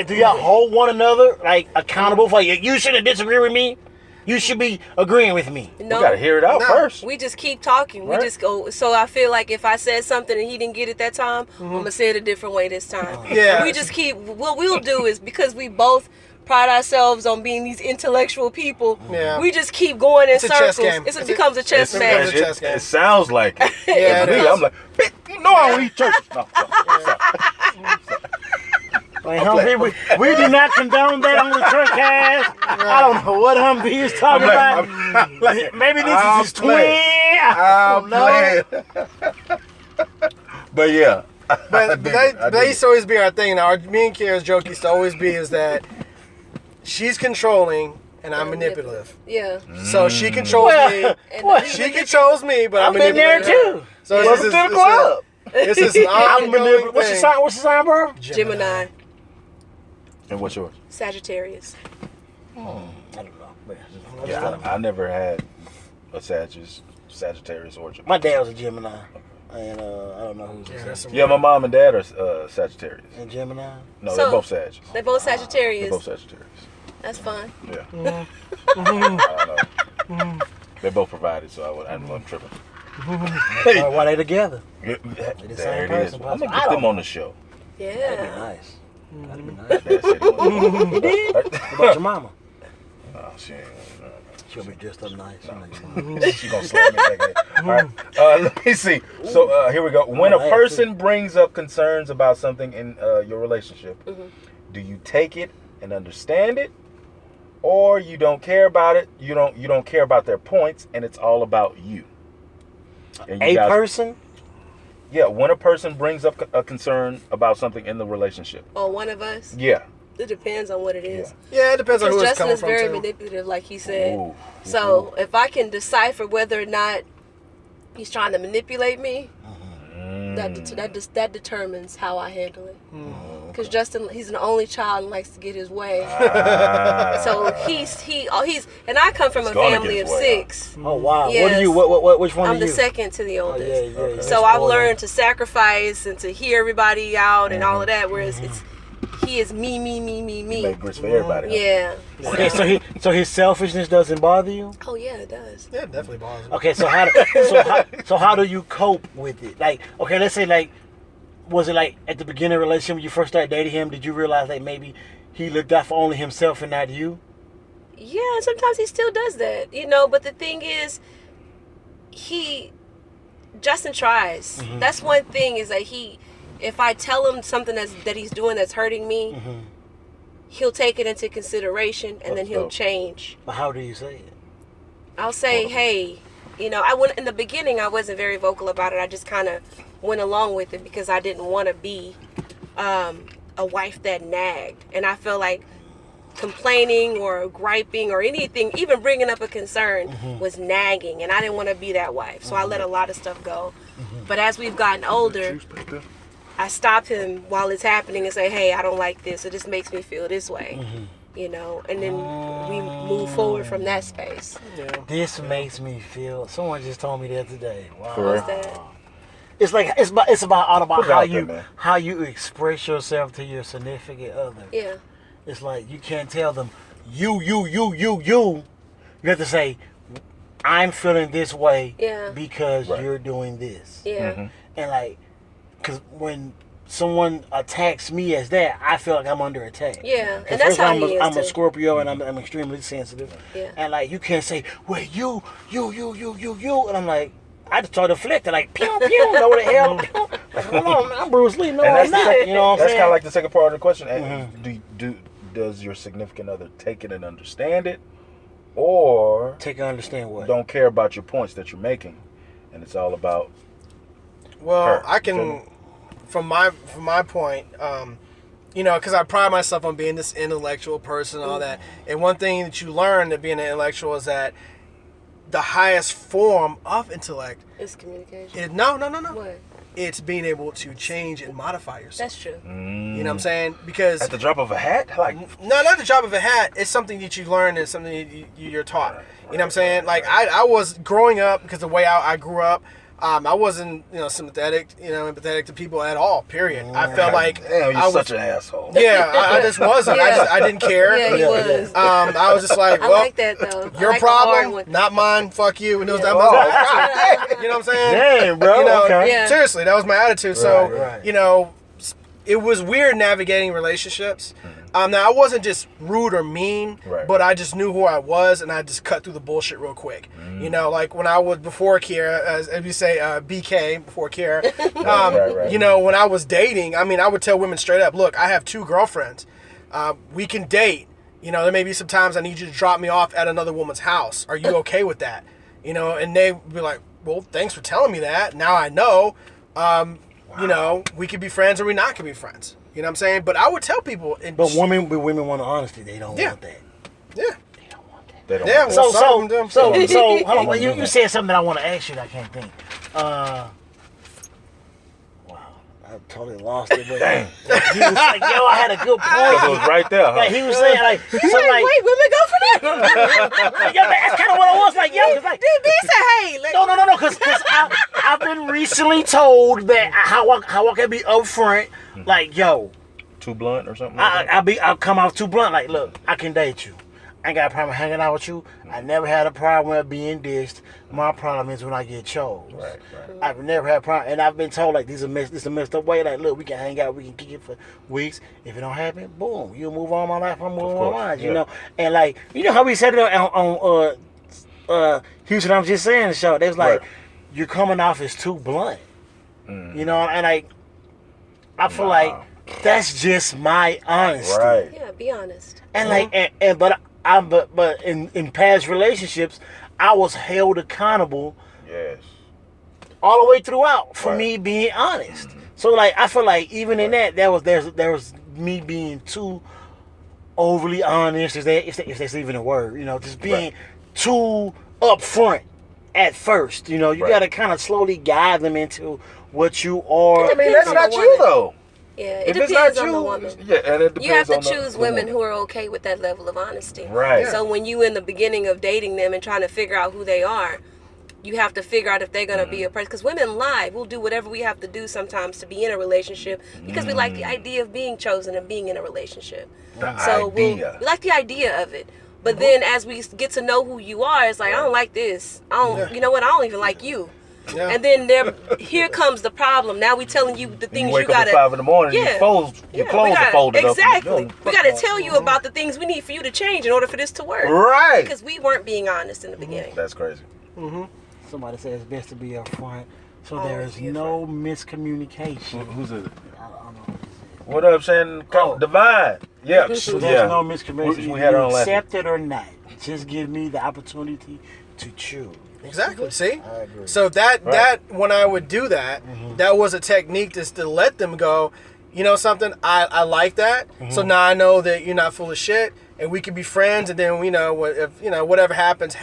Do y'all hold one another accountable for you shouldn't disagree with me? You should be agreeing with me. No. We gotta hear it out first. We just keep talking. Right. We just go. So I feel like if I said something and he didn't get it that time, I'm gonna say it a different way this time. Yeah. And we just keep. What we'll do is because we both pride ourselves on being these intellectual people. Yeah. We just keep going in It's a chess circles. game. It becomes a chess match. a chess game. It sounds like it. Yeah, To me, it I'm like, "Bitch, you know I don't eat churches. No, Like, Humvee, we do not condone that on the Truckcast. I don't know what Humvee is talking about. Maybe this is his twin. I'm playing. But yeah. But that used to always be our thing. Now, me and Kira's joke used to always be is that she's controlling and I'm manipulative. Yeah. So she controls me. And She controls me, but I'm I've been there manipulating her. too. So Welcome to the club. This is an ongoing What's the thing. sign? What's the sign, bro? Gemini, And what's yours? Sagittarius. I don't know. Yeah, I never had a Sagittarius origin. My dad was a Gemini, and I don't know who's Yeah, that's some- Yeah, my mom and dad are Sagittarius. a Gemini. No, So- they're both Sag. They're both They're Sagittarius. both Sagittarius. That's fun. Yeah. I don't know. They both provided, so I wasn't tripping. Why they together? There the same it is. person, I'm gonna I get don't them on the show. That'd be Yeah. nice. That'd be nice. Dad said he wanted- You did? What about your mama? Oh, she ain't. She'll be dressed up nice. She gonna slap me back there. All right. Let me see. So here we go. When a Oh, person brings up concerns about something in your relationship, Mm-hmm. do you take it and understand it, or you don't care about it? You don't care about their points, and it's all about you. And you A guys- person? Yeah. When a person brings up a concern about something in the relationship. Or one of us. Yeah. It depends on what it is. Yeah, it depends on Because who it's Justin coming is from, very too. manipulative, like he said. Ooh. So if I can decipher whether or not he's trying to manipulate me, that determines how I handle it. Because Justin, he's an only child and likes to get his way. So he's and I come from a gonna family get of his way, 6. Oh wow! What Yes. are you? What? Which one I'm are the you? second to the Oh, oldest. yeah. So I've learned to sacrifice and to hear everybody out and all of that. Whereas he is me. Make grits for everybody. huh? Yeah. Okay, so his selfishness doesn't bother you. Oh yeah, it does. Yeah, it definitely bothers me. Okay, so how do you cope with it? Like, okay, let's say was it like at the beginning of the relationship when you first started dating him? Did you realize that maybe he looked out for only himself and not you? Yeah, and sometimes he still does that, But the thing is, Justin tries. Mm-hmm. That's one thing is that if I tell him something that he's doing that's hurting me, Mm-hmm. he'll take it into consideration and then he'll dope. change. But how do you say it? I'll say, hey, I went in the beginning. I wasn't very vocal about it. I just kind of went along with it because I didn't want to be a wife that nagged, and I felt like complaining or griping or anything, even bringing up a concern, was nagging, and I didn't want to be that wife. So I let a lot of stuff go. But as we've gotten older, I stop him while it's happening and say, hey, I don't like this. It just makes me feel this way. And then we move forward from that space. Yeah. This makes me feel. Someone just told me that today. Wow. For real? What's that? It's like it's about Put it how out there, you man. how you express yourself to your significant other. Yeah. It's like you can't tell them you. You have to say, I'm feeling this way Yeah. because Right. you're doing this. Yeah. And because when someone attacks me as that, I feel like I'm under attack. Yeah. 'Cause And that's first how I'm he is I'm a too. Scorpio and I'm extremely sensitive. Yeah. And you can't say, well, you. And I'm like, I just start deflecting, like, pew, pew, know what the hell? Pew. Like, hold on, man, I'm Bruce Lee. No, And I'm that's not. You know what I'm That's saying? kind of like the second part of the question. And does your significant other take it and understand it, or Take and understand what? don't care about your points that you're making, and it's all about Well, her? I can, from my point, because I pride myself on being this intellectual person and all that. And one thing that you learn to being an intellectual is that the highest form of intellect. It's communication. No. What? It's being able to change and modify yourself. That's true. You know what I'm saying? Because At the drop of a hat? Like, no, not the drop of a hat. It's something that you learn. It's something you're taught. You know what I'm saying? Like I was growing up, because the way I grew up, I wasn't empathetic to people at all. Period. I felt like damn, I you're was such an asshole. Yeah, I just wasn't. Yeah. I didn't care. Yeah, he was. I was just like, I well, like that though. I your like the hard problem, one. not mine. Fuck you. And it was that Oh, you know what I'm saying? Damn, bro. You know, Okay. Yeah. seriously, that was my attitude. So, right. you know, it was weird navigating relationships. Now, I wasn't just rude or mean, Right. but I just knew who I was, and I just cut through the bullshit real quick. You know, like when I was before Kiera, as you say, BK, before Kiera, Right. you know, when I was dating, I mean, I would tell women straight up, look, I have 2 girlfriends. We can date. You know, there may be some times I need you to drop me off at another woman's house. Are you okay with that? You know, and they would be like, well, thanks for telling me that. Now I know. You know, we could be friends or we not could be friends. You know what I'm saying? But I would tell people. But women want honesty. They don't want that. Yeah. They don't want that. They don't Yeah, want well, that. some of them do. So hold on. You said something that I want to ask you that I can't think. Wow, I totally lost it. But Dang. he was like, "Yo, I had a good Because it point." was right there, huh? Like he was saying, like, so like, Wait, women go for that? like, yo, that's kind of what I was like, yo, cause like, Did B say, hey? Like, no, cause I've been recently told that how I can be upfront, like, yo, Too blunt or something like that? I'll come off too blunt, like, look, I can date you. I ain't got a problem hanging out with you. I never had a problem with being dissed. My problem is when I get chose. Right. I've never had a problem, and I've been told like this is a messed up way. Like, look, we can hang out, we can kick it for weeks. If it don't happen, boom, you move on my life, I'm moving on mine. You yeah. know, and like you know how we said it on Houston. I'm just saying the show. They was like, Right. you're coming off as too blunt. You know, and I feel Wow. like that's just my honesty. Right. yeah, be honest. And like, but in past relationships, I was held accountable Yes. all the way throughout for Right. me being honest. So like, I feel like even in that, there was me being too overly honest, if that's even a word, you know, just being too upfront at first. You know, you Right. got to kind of slowly guide them into what you are. I mean, that's on not the you, woman. though. Yeah, it If it's depends not on the you, woman. yeah, and it depends You have to on the choose women woman. who are okay with that level of honesty. Right. So when you in the beginning of dating them and trying to figure out who they are, you have to figure out if they're going to be a person. Because women lie. We'll do whatever we have to do sometimes to be in a relationship because we like the idea of being chosen and being in a relationship. So we like the idea of it. But then as we get to know who you are, it's like, I don't like this. You know what? I don't even like you. Yeah. And then here comes the problem. Now we telling you the things You wake you up gotta. at 5 in the morning, Yeah. your clothes we are gotta- folded up. Exactly. We got to tell you about the things we need for you to change in order for this to work. Right. Because we weren't being honest in the beginning. That's crazy. Somebody said it's best to be upfront, so there Always is be no miscommunication. Who's it? I don't know. What up, Shannon? Divine. Yeah. So there's yeah. no miscommunication. We had her on You last accept it or not. Just give me the opportunity to choose. Exactly. See? I agree. So that Right. when I would do that, that was a technique just to let them go, you know something, I like that. So now I know that you're not full of shit and we can be friends, and then whatever happens.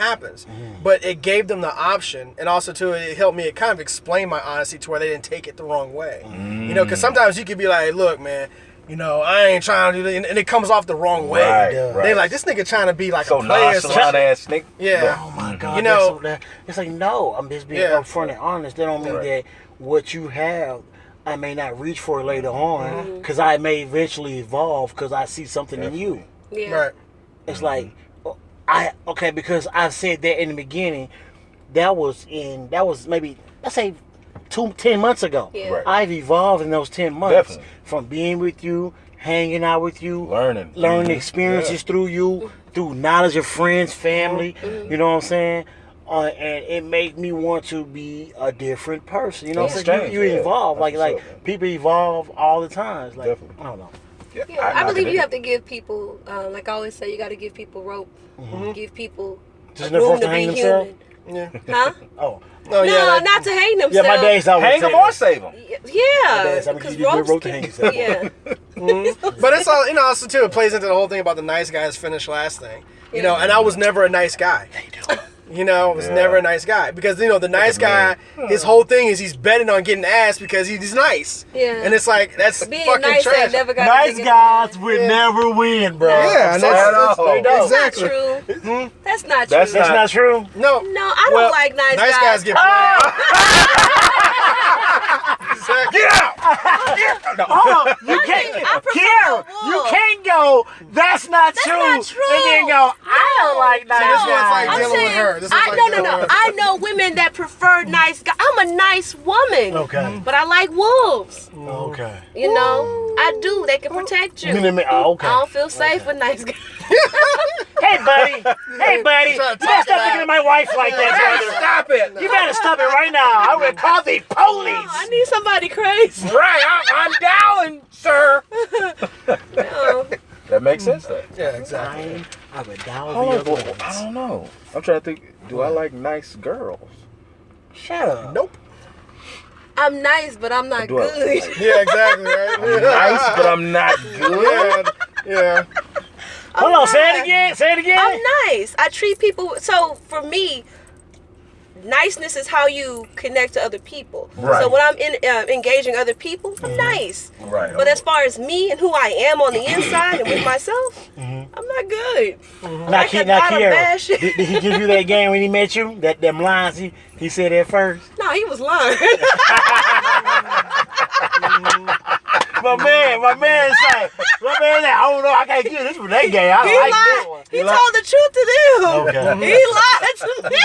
But it gave them the option, and also too it helped me kind of explain my honesty to where they didn't take it the wrong way. You know, because sometimes you could be like, look, man, you know, I ain't trying to do this, and it comes off the wrong way. Right, Yeah. right. They like, this nigga trying to be like So a player. nonchalant ass nigga. Yeah. Oh my God! You know- it's like no. I'm just being Yeah. upfront and honest. That don't mean Right. that what you have, I may not reach for later on, because I may eventually evolve because I see something in you. Yeah. Right. It's like because I said that in the beginning. That was maybe let's say 10 months ago. Yeah. Right. I've evolved in those 10 months Definitely. from being with you, hanging out with you, Learning. experiences through you, through knowledge of friends, family. You know what I'm saying? And it made me want to be a different person. You know what I'm saying? Change, You yeah. evolve. That's Like what's up, man. people evolve all the time. It's like, Definitely. I don't know. Yeah, I believe you have to give people, like I always say, you got to give people rope. Give people Just room enough to to hang be themselves? human. Yeah. Huh? Oh. Oh, yeah. No, that- not to hang Yeah, themselves. my days always Hang say them or that. save them. Yeah, days, I mean, because you give me a ropes rope to can- hang yourself. Yeah. But it's all, you know, also too, it plays into the whole thing about the nice guys finish last thing. You know, and I was never a nice guy. was never a nice guy. Because, the nice guy, his whole thing is he's betting on getting ass because he's nice. Yeah. And it's like, that's Being fucking nice trash. ain't never got Nice guys would never win, bro. Yeah, and That's That's not true. That's not true. That's That's not true. No. No, I don't like nice guys get Exactly. Get out! You can't. I prefer Kiara, a wolf. you can't go. That's not true. not true. And then go. I don't like nice this one's guys. like I'm dealing with saying, her. This one's like no. dealing with her. I know women that prefer nice guys. I'm a nice woman. Okay. But I like wolves. Okay. I do. They can protect you. Okay. I don't feel safe with nice guys. Hey, buddy. Hey, buddy. You trying to better talk stop about looking at my wife like that, brother. Stop it! You better stop it right now. I will call the police. I need somebody crazy. Right, I'm down, sir. No. That makes sense, though. Yeah, exactly. I would down Hold the on, other I ones. don't know. I'm trying to think. Do I like nice girls? Shut up. Nope. I'm nice, but I'm not Do I- good. Yeah, exactly, right? Nice, but I'm not good. Yeah. Hold on. Say it again. Say it again. I'm nice. I treat people. So for me, niceness is how you connect to other people. Right. So when I'm engaging other people, I'm nice. Right. But as far as me and who I am on the inside and with myself, I'm not good. Now, I got a lot of bad shit. did he give you that game when he met you? Them lines he said at first? No, he was lying. My man say, I don't know, I can't give this one that game. I He like lied. this one. He told the truth to them. Okay. He lied to me.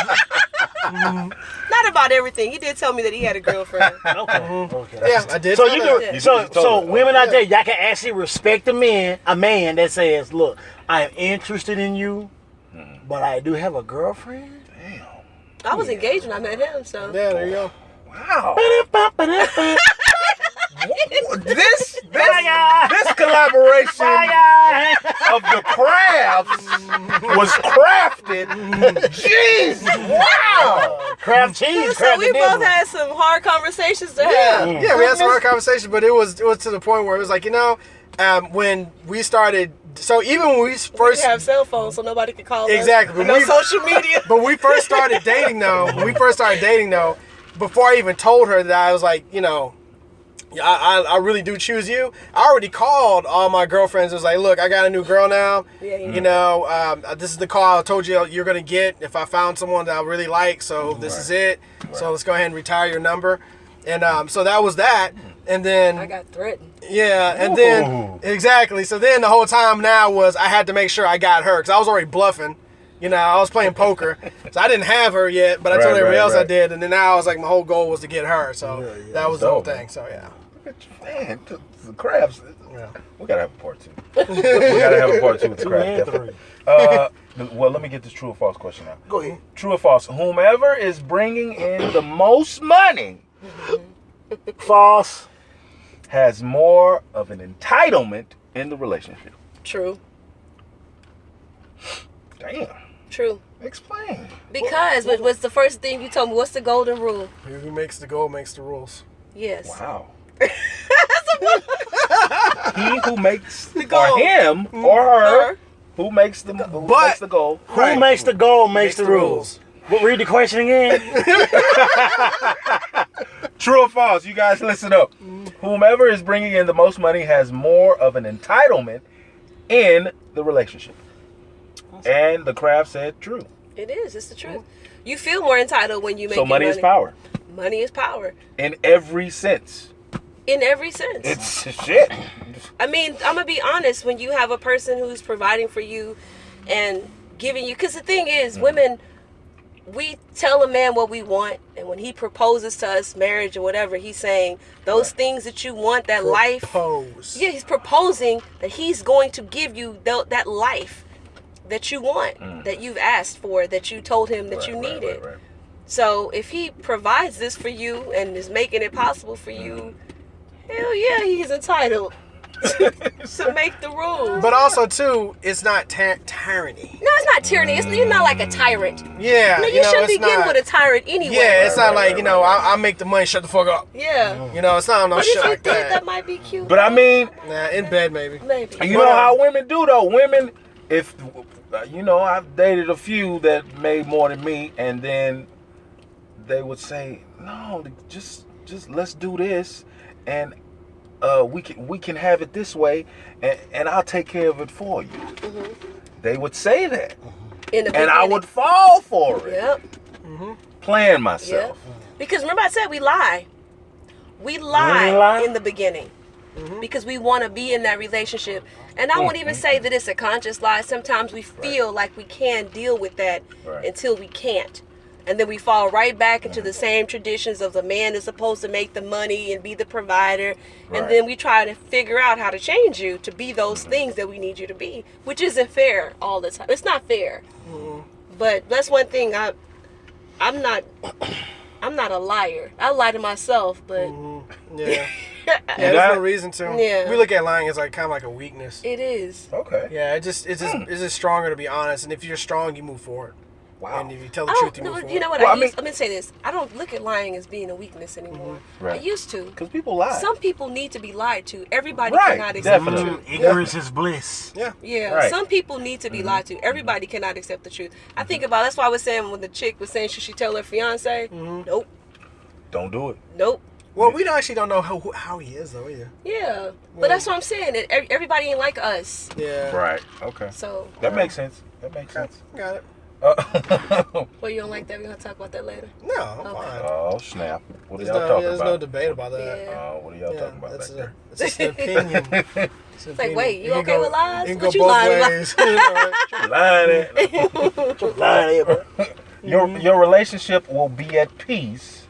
Not about everything. He did tell me that he had a girlfriend. Okay. Yeah, I did. So tell you her. do, You so just told her. women out there, y'all can actually respect a man that says, look, I am interested in you, but I do have a girlfriend. I was engaged when I met him, so. Yeah, there you go. Wow. Bye, This guys. collaboration Bye, of the crafts was crafted. Jeez. Wow. Crab cheese, So crab we both had some hard conversations to have. Yeah, we had some hard conversations, but it was to the point where it was like, when we started, so even when we We first didn't have cell phones, so nobody could call us. Exactly, but No we- social media. but we first started dating though, before I even told her that I was like, I really do choose you. I already called all my girlfriends. It was like, look, I got a new girl now. Yeah. This is the call I told you you're gonna get if I found someone that I really like. So this is it. So let's go ahead and retire your number. And so that was that. And then I got threatened. yeah, and then exactly. So then the whole time now was I had to make sure I got her because I was already bluffing. I was playing poker, so I didn't have her yet, but I told everybody else I did. And then now I was like, my whole goal was to get her. So that was the whole thing. So yeah. Man, the crabs. Yeah. We gotta have a part 2. We gotta have a part 2 with the 2 crabs. and definitely. Well, let me get this true or false question out. Go ahead. True or false? Whomever is bringing in the most money False. has more of an entitlement in the relationship. True. Damn. True. Explain. Because what's the first thing you told me? What's the golden rule? Who makes the goal makes the rules. Yes. Wow. He who makes the goal. or him or her who makes the makes the goal. Who makes the goal makes the rules. What, read the question again? True or false? You guys listen up. Whomever is bringing in the most money has more of an entitlement in the relationship. And the crab said true. It is. It's the truth. You feel more entitled when you make So money is power. Money is power. In every sense. In every sense. It's shit. I mean, I'm going to be honest. When you have a person who's providing for you and giving you... Because the thing is, women, we tell a man what we want. And when he proposes to us marriage or whatever, he's saying those things that you want, that life... Propose. Yeah, he's proposing that he's going to give you that life that you want, that you've asked for, that you told him that you needed. Right. So if he provides this for you and is making it possible for you, hell yeah, he's entitled to make the rules. But also too, it's not tyranny. No, it's not tyranny. You're not like a tyrant. Yeah. No, you shouldn't it's begin not, with a tyrant anyway. Yeah, it's not Right, like, right. I make the money, shut the fuck up. Yeah. It's not no But shit if you like think that that. might be cute. But I mean, Nah, in bed maybe. maybe. you know how women do though. Women, if you know, I've dated a few that made more than me, and then they would say, "No, just let's do this, and we can have it this way, and I'll take care of it for you." Mm-hmm. They would say that, and I would fall for it. Yep. Playing myself. Yep. Because remember I said we lie. We lie in the beginning. Because we want to be in that relationship. And I won't even say that it's a conscious lie. Sometimes we feel like we can deal with that until we can't. And then we fall right back into the same traditions of the man is supposed to make the money and be the provider. And then we try to figure out how to change you to be those things that we need you to be, which isn't fair all the time. It's not fair. But that's one thing I'm not a liar. I lie to myself, but yeah, there's no reason to. Yeah. We look at lying as like kind of like a weakness. it is. Okay. Yeah, it's just stronger to be honest. And if you're strong, you move forward. Wow. And if you tell the truth, you move forward. You know what? Well, let me say this. I don't look at lying as being a weakness anymore. I used to. Because people lie. Some people need to be lied to. Everybody Right, cannot accept the definitely. truth. Ignorance is bliss. Yeah. Yeah, Right. some people need to be lied to. Everybody cannot accept the truth. I think about that's why I was saying when the chick was saying should she tell her fiance? Nope. Don't do it. Nope. Well, we actually don't know how he is though either. Yeah, but that's what I'm saying. Everybody ain't like us. Yeah. Right. Okay. So. That makes sense. That makes sense. Got it. Well, you don't like that? We're gonna talk about that later. No, I'm fine. Oh, snap. What are There's y'all no, talking there's about? no debate about that. Yeah. What are y'all talking about that's back there? It's just an opinion. It's It's like, wait, you okay with lies? It can What go you both lying about? ways. You know, right? Lying at. Your relationship will be at peace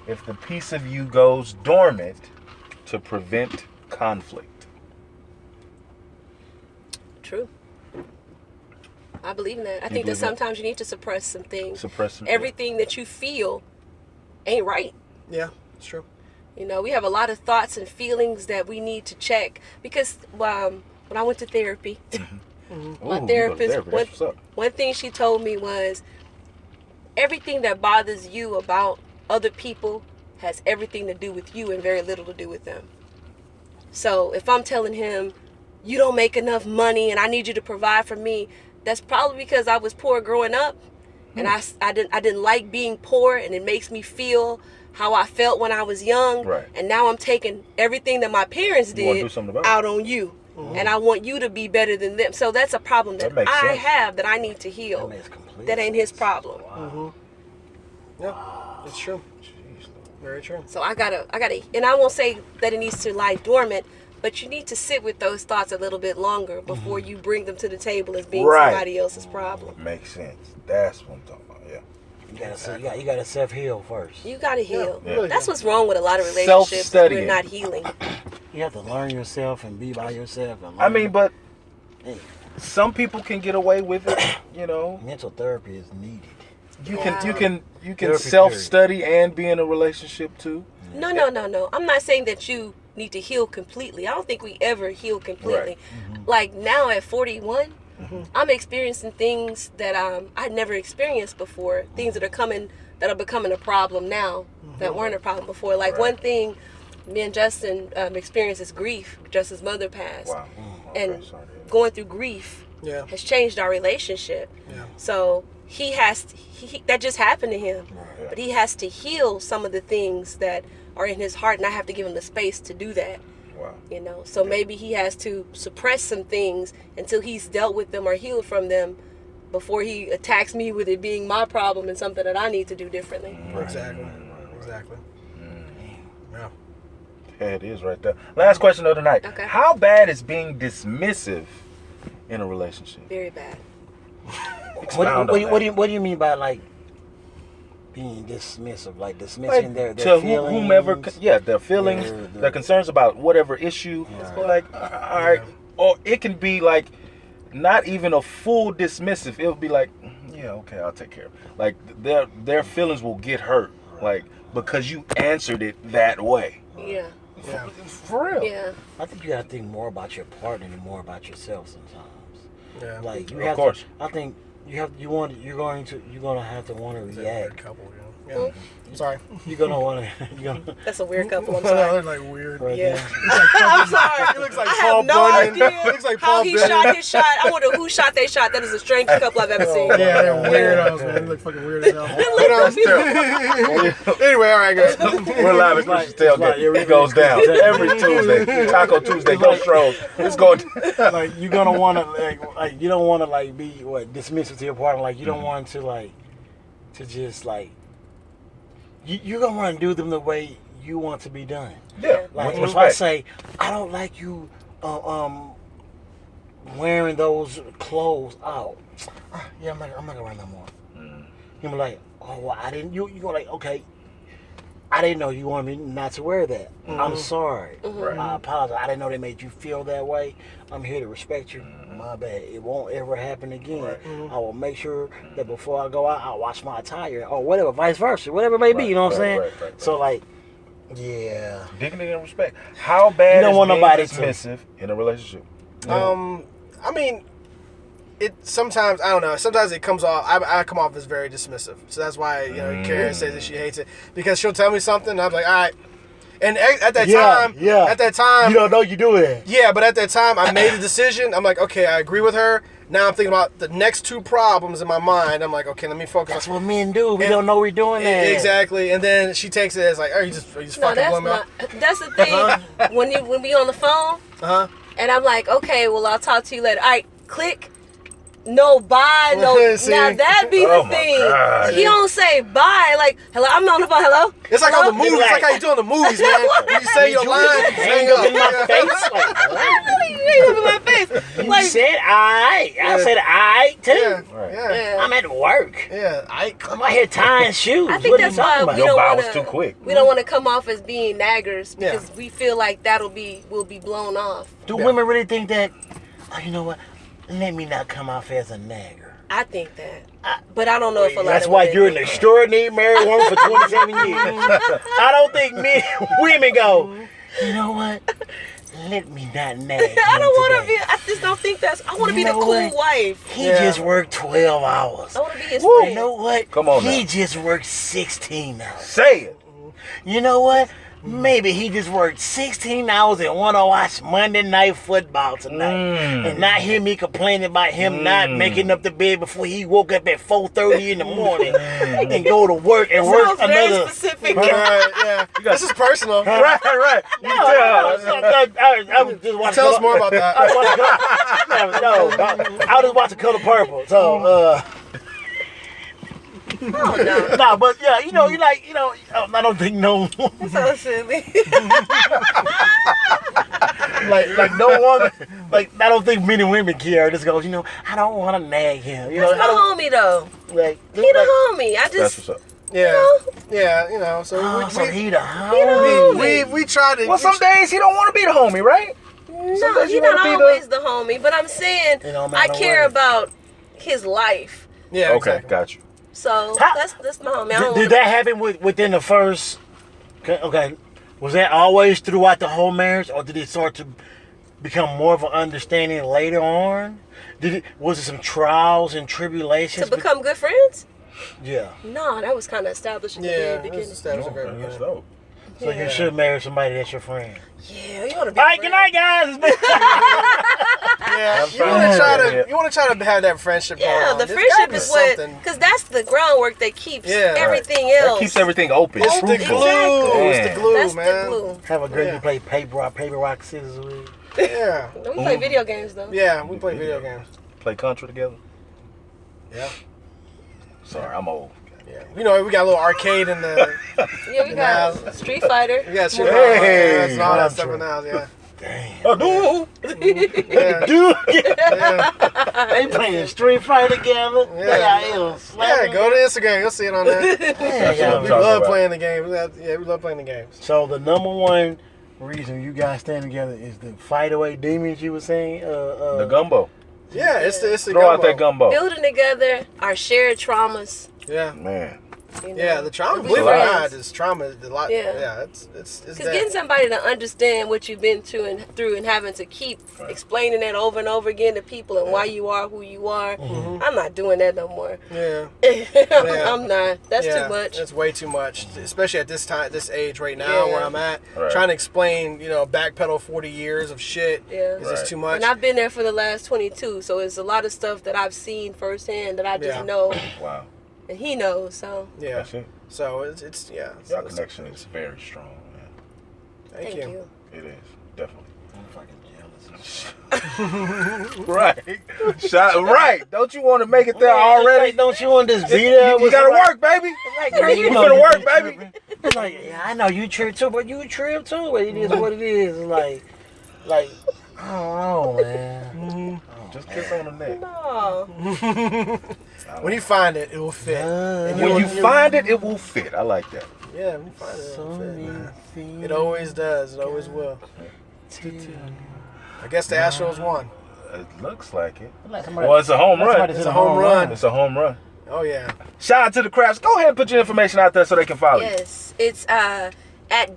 if the piece of you goes dormant to prevent conflict. True. I believe in that. I think believe that that? sometimes you need to suppress some things. Suppress Everything that you feel ain't right. Yeah, it's true. You know, we have a lot of thoughts and feelings that we need to check because when I went to therapy, my therapist, one thing she told me was everything that bothers you about other people has everything to do with you and very little to do with them. So if I'm telling him, you don't make enough money and I need you to provide for me, that's probably because I was poor growing up and I didn't like being poor, and it makes me feel how I felt when I was young. Right. And now I'm taking everything that my parents did out on you. And I want you to be better than them. So that's a problem that I have that I need to heal. That ain't his problem. Wow. Yeah, it's true. Very true. So I gotta, and I won't say that it needs to lie dormant, but you need to sit with those thoughts a little bit longer before you bring them to the table as being somebody else's problem. Makes sense. That's what I'm talking about. Yeah. You gotta self-heal first. You gotta heal. Yeah. That's what's wrong with a lot of relationships. Self-studying. We're not healing. You have to learn yourself and be by yourself. And I mean, but Hey. some people can get away with it. You know, mental therapy is needed. you can Therapy self-study and be in a relationship too. No. I'm not saying that you need to heal completely. I don't think we ever heal completely. Right. Like now at 41, I'm experiencing things that I'd never experienced before. Things that are becoming a problem now that weren't a problem before. Like one thing, me and Justin experienced is grief. Justin's mother passed. Wow. And going through grief has changed our relationship. Yeah. So he that just happened to him. Yeah. But he has to heal some of the things that are in his heart, and I have to give him the space to do that. Wow. You know, so maybe he has to suppress some things until he's dealt with them or healed from them before he attacks me with it being my problem and something that I need to do differently. Exactly. Exactly. Yeah. Yeah, it is right there. Last question of the night. Okay. How bad is being dismissive in a relationship? Very bad. Expound on that. What do you mean by like being dismissive, like dismissing their to feelings? whomever, their feelings, their concerns about whatever issue. Like, all right, or it can be like not even a full dismissive. It'll be like, yeah, okay, I'll take care of it. Like their feelings will get hurt, like because you answered it that way. Yeah. Yeah. For real. Yeah. I think you gotta think more about your partner and more about yourself sometimes. Yeah. Like you Of have course. to. I think you're gonna have to want to react. Couple, Yeah. Sorry. You're gonna want to. That's a weird couple. I'm That sorry. looks like weird. Right Yeah. there. I'm sorry. He looks like I Paul have no Bunyan. idea He looks like how Paul he Bunyan. shot his shot. I wonder who shot their shot. That is the strangest couple I've ever seen. Yeah, they're weirdos, man. They look fucking weird as hell. Anyway, all right, guys. We're live at Christian Tailgate. here we It goes down every Tuesday. Taco Tuesday. Go Stros. It's going. Like you're gonna want to like you don't want to like be dismissive to your partner. Like you don't want to like to just like you're gonna want to do them the way you want to be done. Yeah. Like with if I respect. say I don't like you wearing those clothes out. Yeah, I'm not gonna wear no more. He'll be like, oh, well, I didn't. You go like, okay, I didn't know you wanted me not to wear that. I'm sorry. Right. I apologize. I didn't know they made you feel that way. I'm here to respect you. My bad. It won't ever happen again. Right. I will make sure that before I go out, I'll wash my attire or whatever, vice versa, whatever it may be. You know what I'm saying? Right. So like, yeah. Dignity and respect. How bad You don't is want being nobody to- dismissive in a relationship? I mean, it sometimes I don't know. Sometimes it comes off. I come off as very dismissive, so that's why Karen says that she hates it because she'll tell me something. And I'm like, all right. And at that time, you don't know you do it. yeah. But at that time, I made a decision. I'm like, okay, I agree with her. Now I'm thinking about the next two problems in my mind. I'm like, okay, let me focus. That's what men do. We don't know we're doing that. Exactly. And then she takes it as like, oh, you just No, fucking that's blow me not. up. That's the thing. When we on the phone, and I'm like, okay, well, I'll talk to you later. All right, click. No, bye. No. See? Now that be Oh the my thing. God. He don't say bye. Like, hello, I'm on the phone. Hello. It's like Hello? on the movies. It's like how you do on the movies, man. When you say your You line, just hang up in my face. Like, what? You ain't up in my face. You Like, said I said I too. Yeah, Right. yeah, I'm at work. yeah. I'm out here tying shoes. I think What are that's you why talking we about? Your don't bow want was too quick. We don't want to come off as being naggers Yeah. because we feel like will be blown off. Do women really think that? Oh, you know what? Let me not come off as a nagger. I think that, but I don't know if a lot. That's of why women you're an think that. extraordinary married woman for 27 years. I don't think women go, you know what? Let me not nag him I don't want to today. be. I just don't think that's. I want to You be the know cool what? wife. He Yeah. just worked 12 hours. I want to be his You friend. know what? Come on He now. just worked 16 hours. Say it. You know what? Maybe he just worked 16 hours and want to watch Monday Night Football tonight. And not hear me complaining about him not making up the bed before he woke up at 4:30 in the morning and go to work and work Sounds very another. specific. All right, yeah. This is personal. Right. You can tell. I was just watching. Tell us more about that. I was just watching Color Purple. So, nah, but yeah, I don't think no, So silly. like no woman, like I don't think many women care. Just goes, I don't want to nag him. He's the homie though. Like He the homie. I That's just. what's up. Yeah. So so we he the homie. we try to. Well, some days he don't want to be the homie, right? No, Sometimes he's you wanna not be always the homie. But I'm saying It don't I matter care what. about his life. Yeah. Okay, Exactly. got you. So How- that's my homie. I don't Did wanna- that happen within the first? Okay, was that always throughout the whole marriage, or did it start to become more of an understanding later on? Was it some trials and tribulations? to become good friends? Yeah. No, that was kind of established in the Yeah. very This beginning. is very Okay, that's beginning. dope. So you should marry somebody that's your friend. Yeah, you want to be. All right, good night, guys. It's been- Yeah. I'm You want to sorry. try to have that friendship. going Yeah, on. the There's friendship gotta be is what, something. because that's the groundwork that keeps Yeah, right. everything That else. keeps everything open. It's the fruitful. glue. It's the Man. glue, That's man. the glue. Have a girl Yeah. you play paper rock scissors with. Yeah. We play video games though. Yeah. We play video games. Play country together. Yeah. Sorry, I'm old. Yeah. We got a little arcade in the. Yeah, we got Now- Street Fighter. We got shit. Hey, and all that country. stuff in the house. Yeah. Damn. Oh, dude. Yeah. Dude, Yeah. they playing Street Fighter together. Yeah. Yeah, Go to Instagram. You'll see it on there. That's what I'm We talking love about. playing the game. We love playing the games. So the number one reason you guys stand together is the fight away demons you were saying. The gumbo. Yeah, it's the Throw out that gumbo. Building together our shared traumas. Yeah. Man. You know? Yeah, the trauma, We believe it or friends. not, this trauma is a lot. Yeah. Yeah, it's Because that. getting somebody to understand what you've been through and having to keep explaining that over and over again to people and why you are who you are, I'm not doing that no more. Yeah. I'm not. That's too much. It's way too much, especially at this age right now where I'm at. Right. Trying to explain, backpedal 40 years of shit is just too much. And I've been there for the last 22, so it's a lot of stuff that I've seen firsthand that I just know. Wow. And he knows, so. Yeah. That's it. So it's Your connection is very strong, man. Thank you. It is, definitely. I'm fucking jealous. Right. Right. Don't you want to make it there already? Like, don't you want this beat up? You gotta work, baby. You finna work, baby. It's like, yeah, I know you trip too, but you trip too. But it is what it is. Like, I don't know, man. Just kiss on the neck. No. When you find it, it will fit. And When you find it, it will fit. I like that. yeah, when you find it, it will fit. Man. It always does. It always will. I guess the Astros won. It looks like it. Like Well, it's a home run. It's a home run. It's a home run. Oh yeah. Shout out to the Crafts. Go ahead and put your information out there so they can follow you. Yes. It's at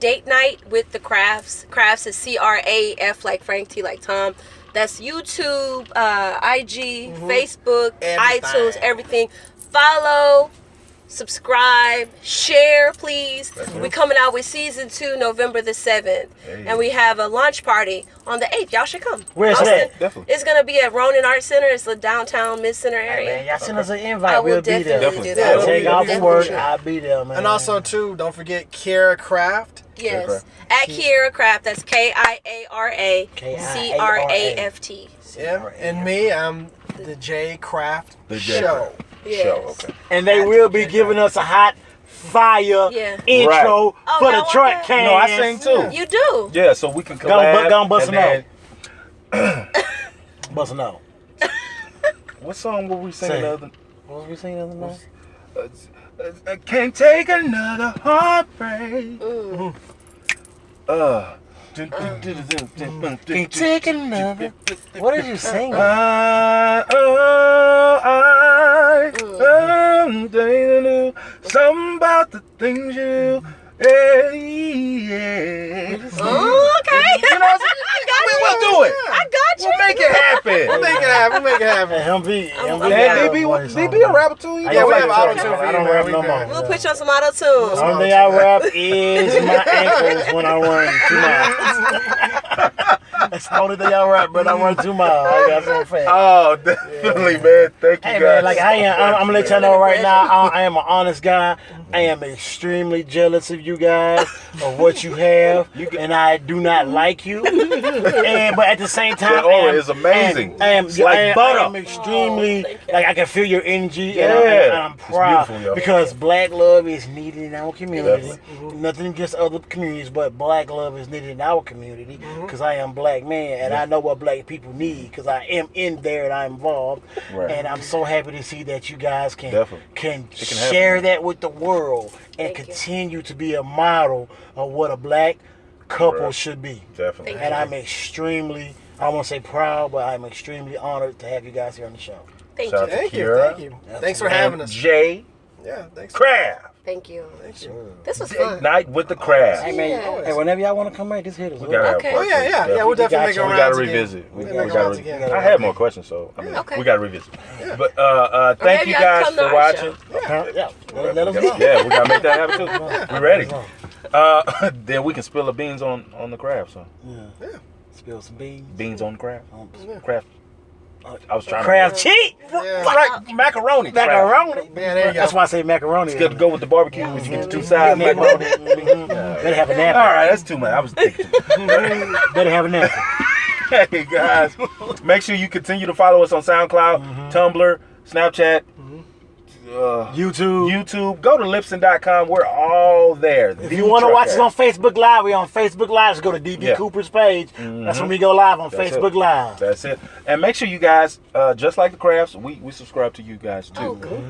Date Night with the Crafts. Crafts is CRAF like Frank, T like Tom. That's YouTube, IG, Facebook, Everything. iTunes, everything. Follow, subscribe, share, please. We're coming out with season 2, November the 7th. Hey. And we have a launch party on the 8th. Y'all should come. Where's Austin. that? Definitely. It's going to be at Ronin Art Center. It's the downtown mid-center Hey, area. man, y'all send us an invite. I will We'll be there. definitely do Definitely. that. Take off from work. Definitely. I'll be there, man. And also too, don't forget Kiara Craft. Yes. At Kiara Craft. That's KIARA CRAFT. Yeah. And me, I'm the J Craft The J Show. Yes. Show, okay. And they will be giving us a hot fire Yeah. intro Right. Oh, for y'all the want truck that? can. No, I sing too. You do. Yeah, so we can collab. Go bust and them then- Bust no. What song were we singing Sing. the other? What was we singing the other night? I can't take another heartbreak. Can't take another. What did you sing? Something about the things you. Yeah. Oh, okay. You know, we'll do it. I got you. We'll make it happen. Make it happen. Him be And DB a rapper too. Yeah, we have auto-tune for I you, don't man. rap We no good. more. We'll put you on some auto tunes. The only thing I rap is my ankles when I run 2 miles. That's the only thing I rap, but I run 2 miles. I got some fat. Oh, definitely, man. Thank you, Hey guys. man, like I'm gonna let y'all know right now, I am an honest guy. I am extremely jealous of you guys, of what you have, and I do not like you. But at the same time, Your aura is amazing. It's like butter. I am extremely like I can feel your energy, Yeah. and I'm proud beautiful, yo. because black love is needed in our community. Definitely. Nothing against other communities, but black love is needed in our community because I am black man and I know what black people need because I am in there and I'm involved. Right. And I'm so happy to see that you guys can Definitely. can It can share happen. that with the world and Thank you. continue to be a model of what a black couple Right. should be. Definitely. Thank And I'm extremely, I won't say proud, but I'm extremely honored to have you guys here on the show. Thank Shout you. out Thank you. Kiara. Thank you. Thanks for having us. J Yeah, thanks. Craft. Thank you. Thank you. This was Date fun. night with the Crafts. Hey man, Yes. hey, whenever y'all want to come back, just hit us. We gotta have Okay. part Oh yeah, two. yeah, yeah. We'll definitely make got a you. We gotta rounds again. revisit. We We'll gotta make a rounds revisit. again. I had more questions, so I mean, Okay. we gotta revisit. But thank maybe you I'll guys come to for our watching. Yeah, let us know. Yeah, we gotta make that happen too. We ready. Then we can spill the beans on the craft. So Yeah. Spill some beans. beans on the craft. Craft. I was trying Craft to cheese. Yeah. like macaroni. Craft. Macaroni. Yeah, there you go. That's why I say macaroni. It's good to go with the barbecue when you get the two sides. Macaroni. Macaroni. Better have a napkin. All right, that's too much. I was thinking. Better have a napkin. Hey guys, make sure you continue to follow us on SoundCloud, Tumblr, Snapchat, YouTube. Go to Lipson.com. We're all there. If you want to watch us on Facebook Live, we're on Facebook Live. Just go to DB Yeah. Cooper's page. That's when we go live on That's Facebook it. Live. That's it. And make sure you guys, just like the Crafts, we subscribe to you guys too. Oh, cool.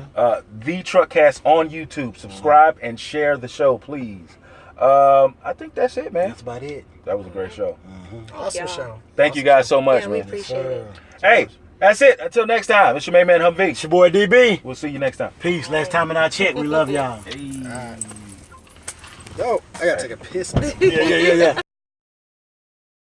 The Truckcast on YouTube. Subscribe and share the show, please. I think that's it, man. That's about it. That was a great show. Awesome y'all. show. Thank you guys so much, Yeah, we man. appreciate it. Hey, That's it. Until next time, it's your main man Humvee. It's your boy DB. We'll see you next time. Peace. Last time in our check. We love y'all. Yo, I gotta take a piss. Yeah.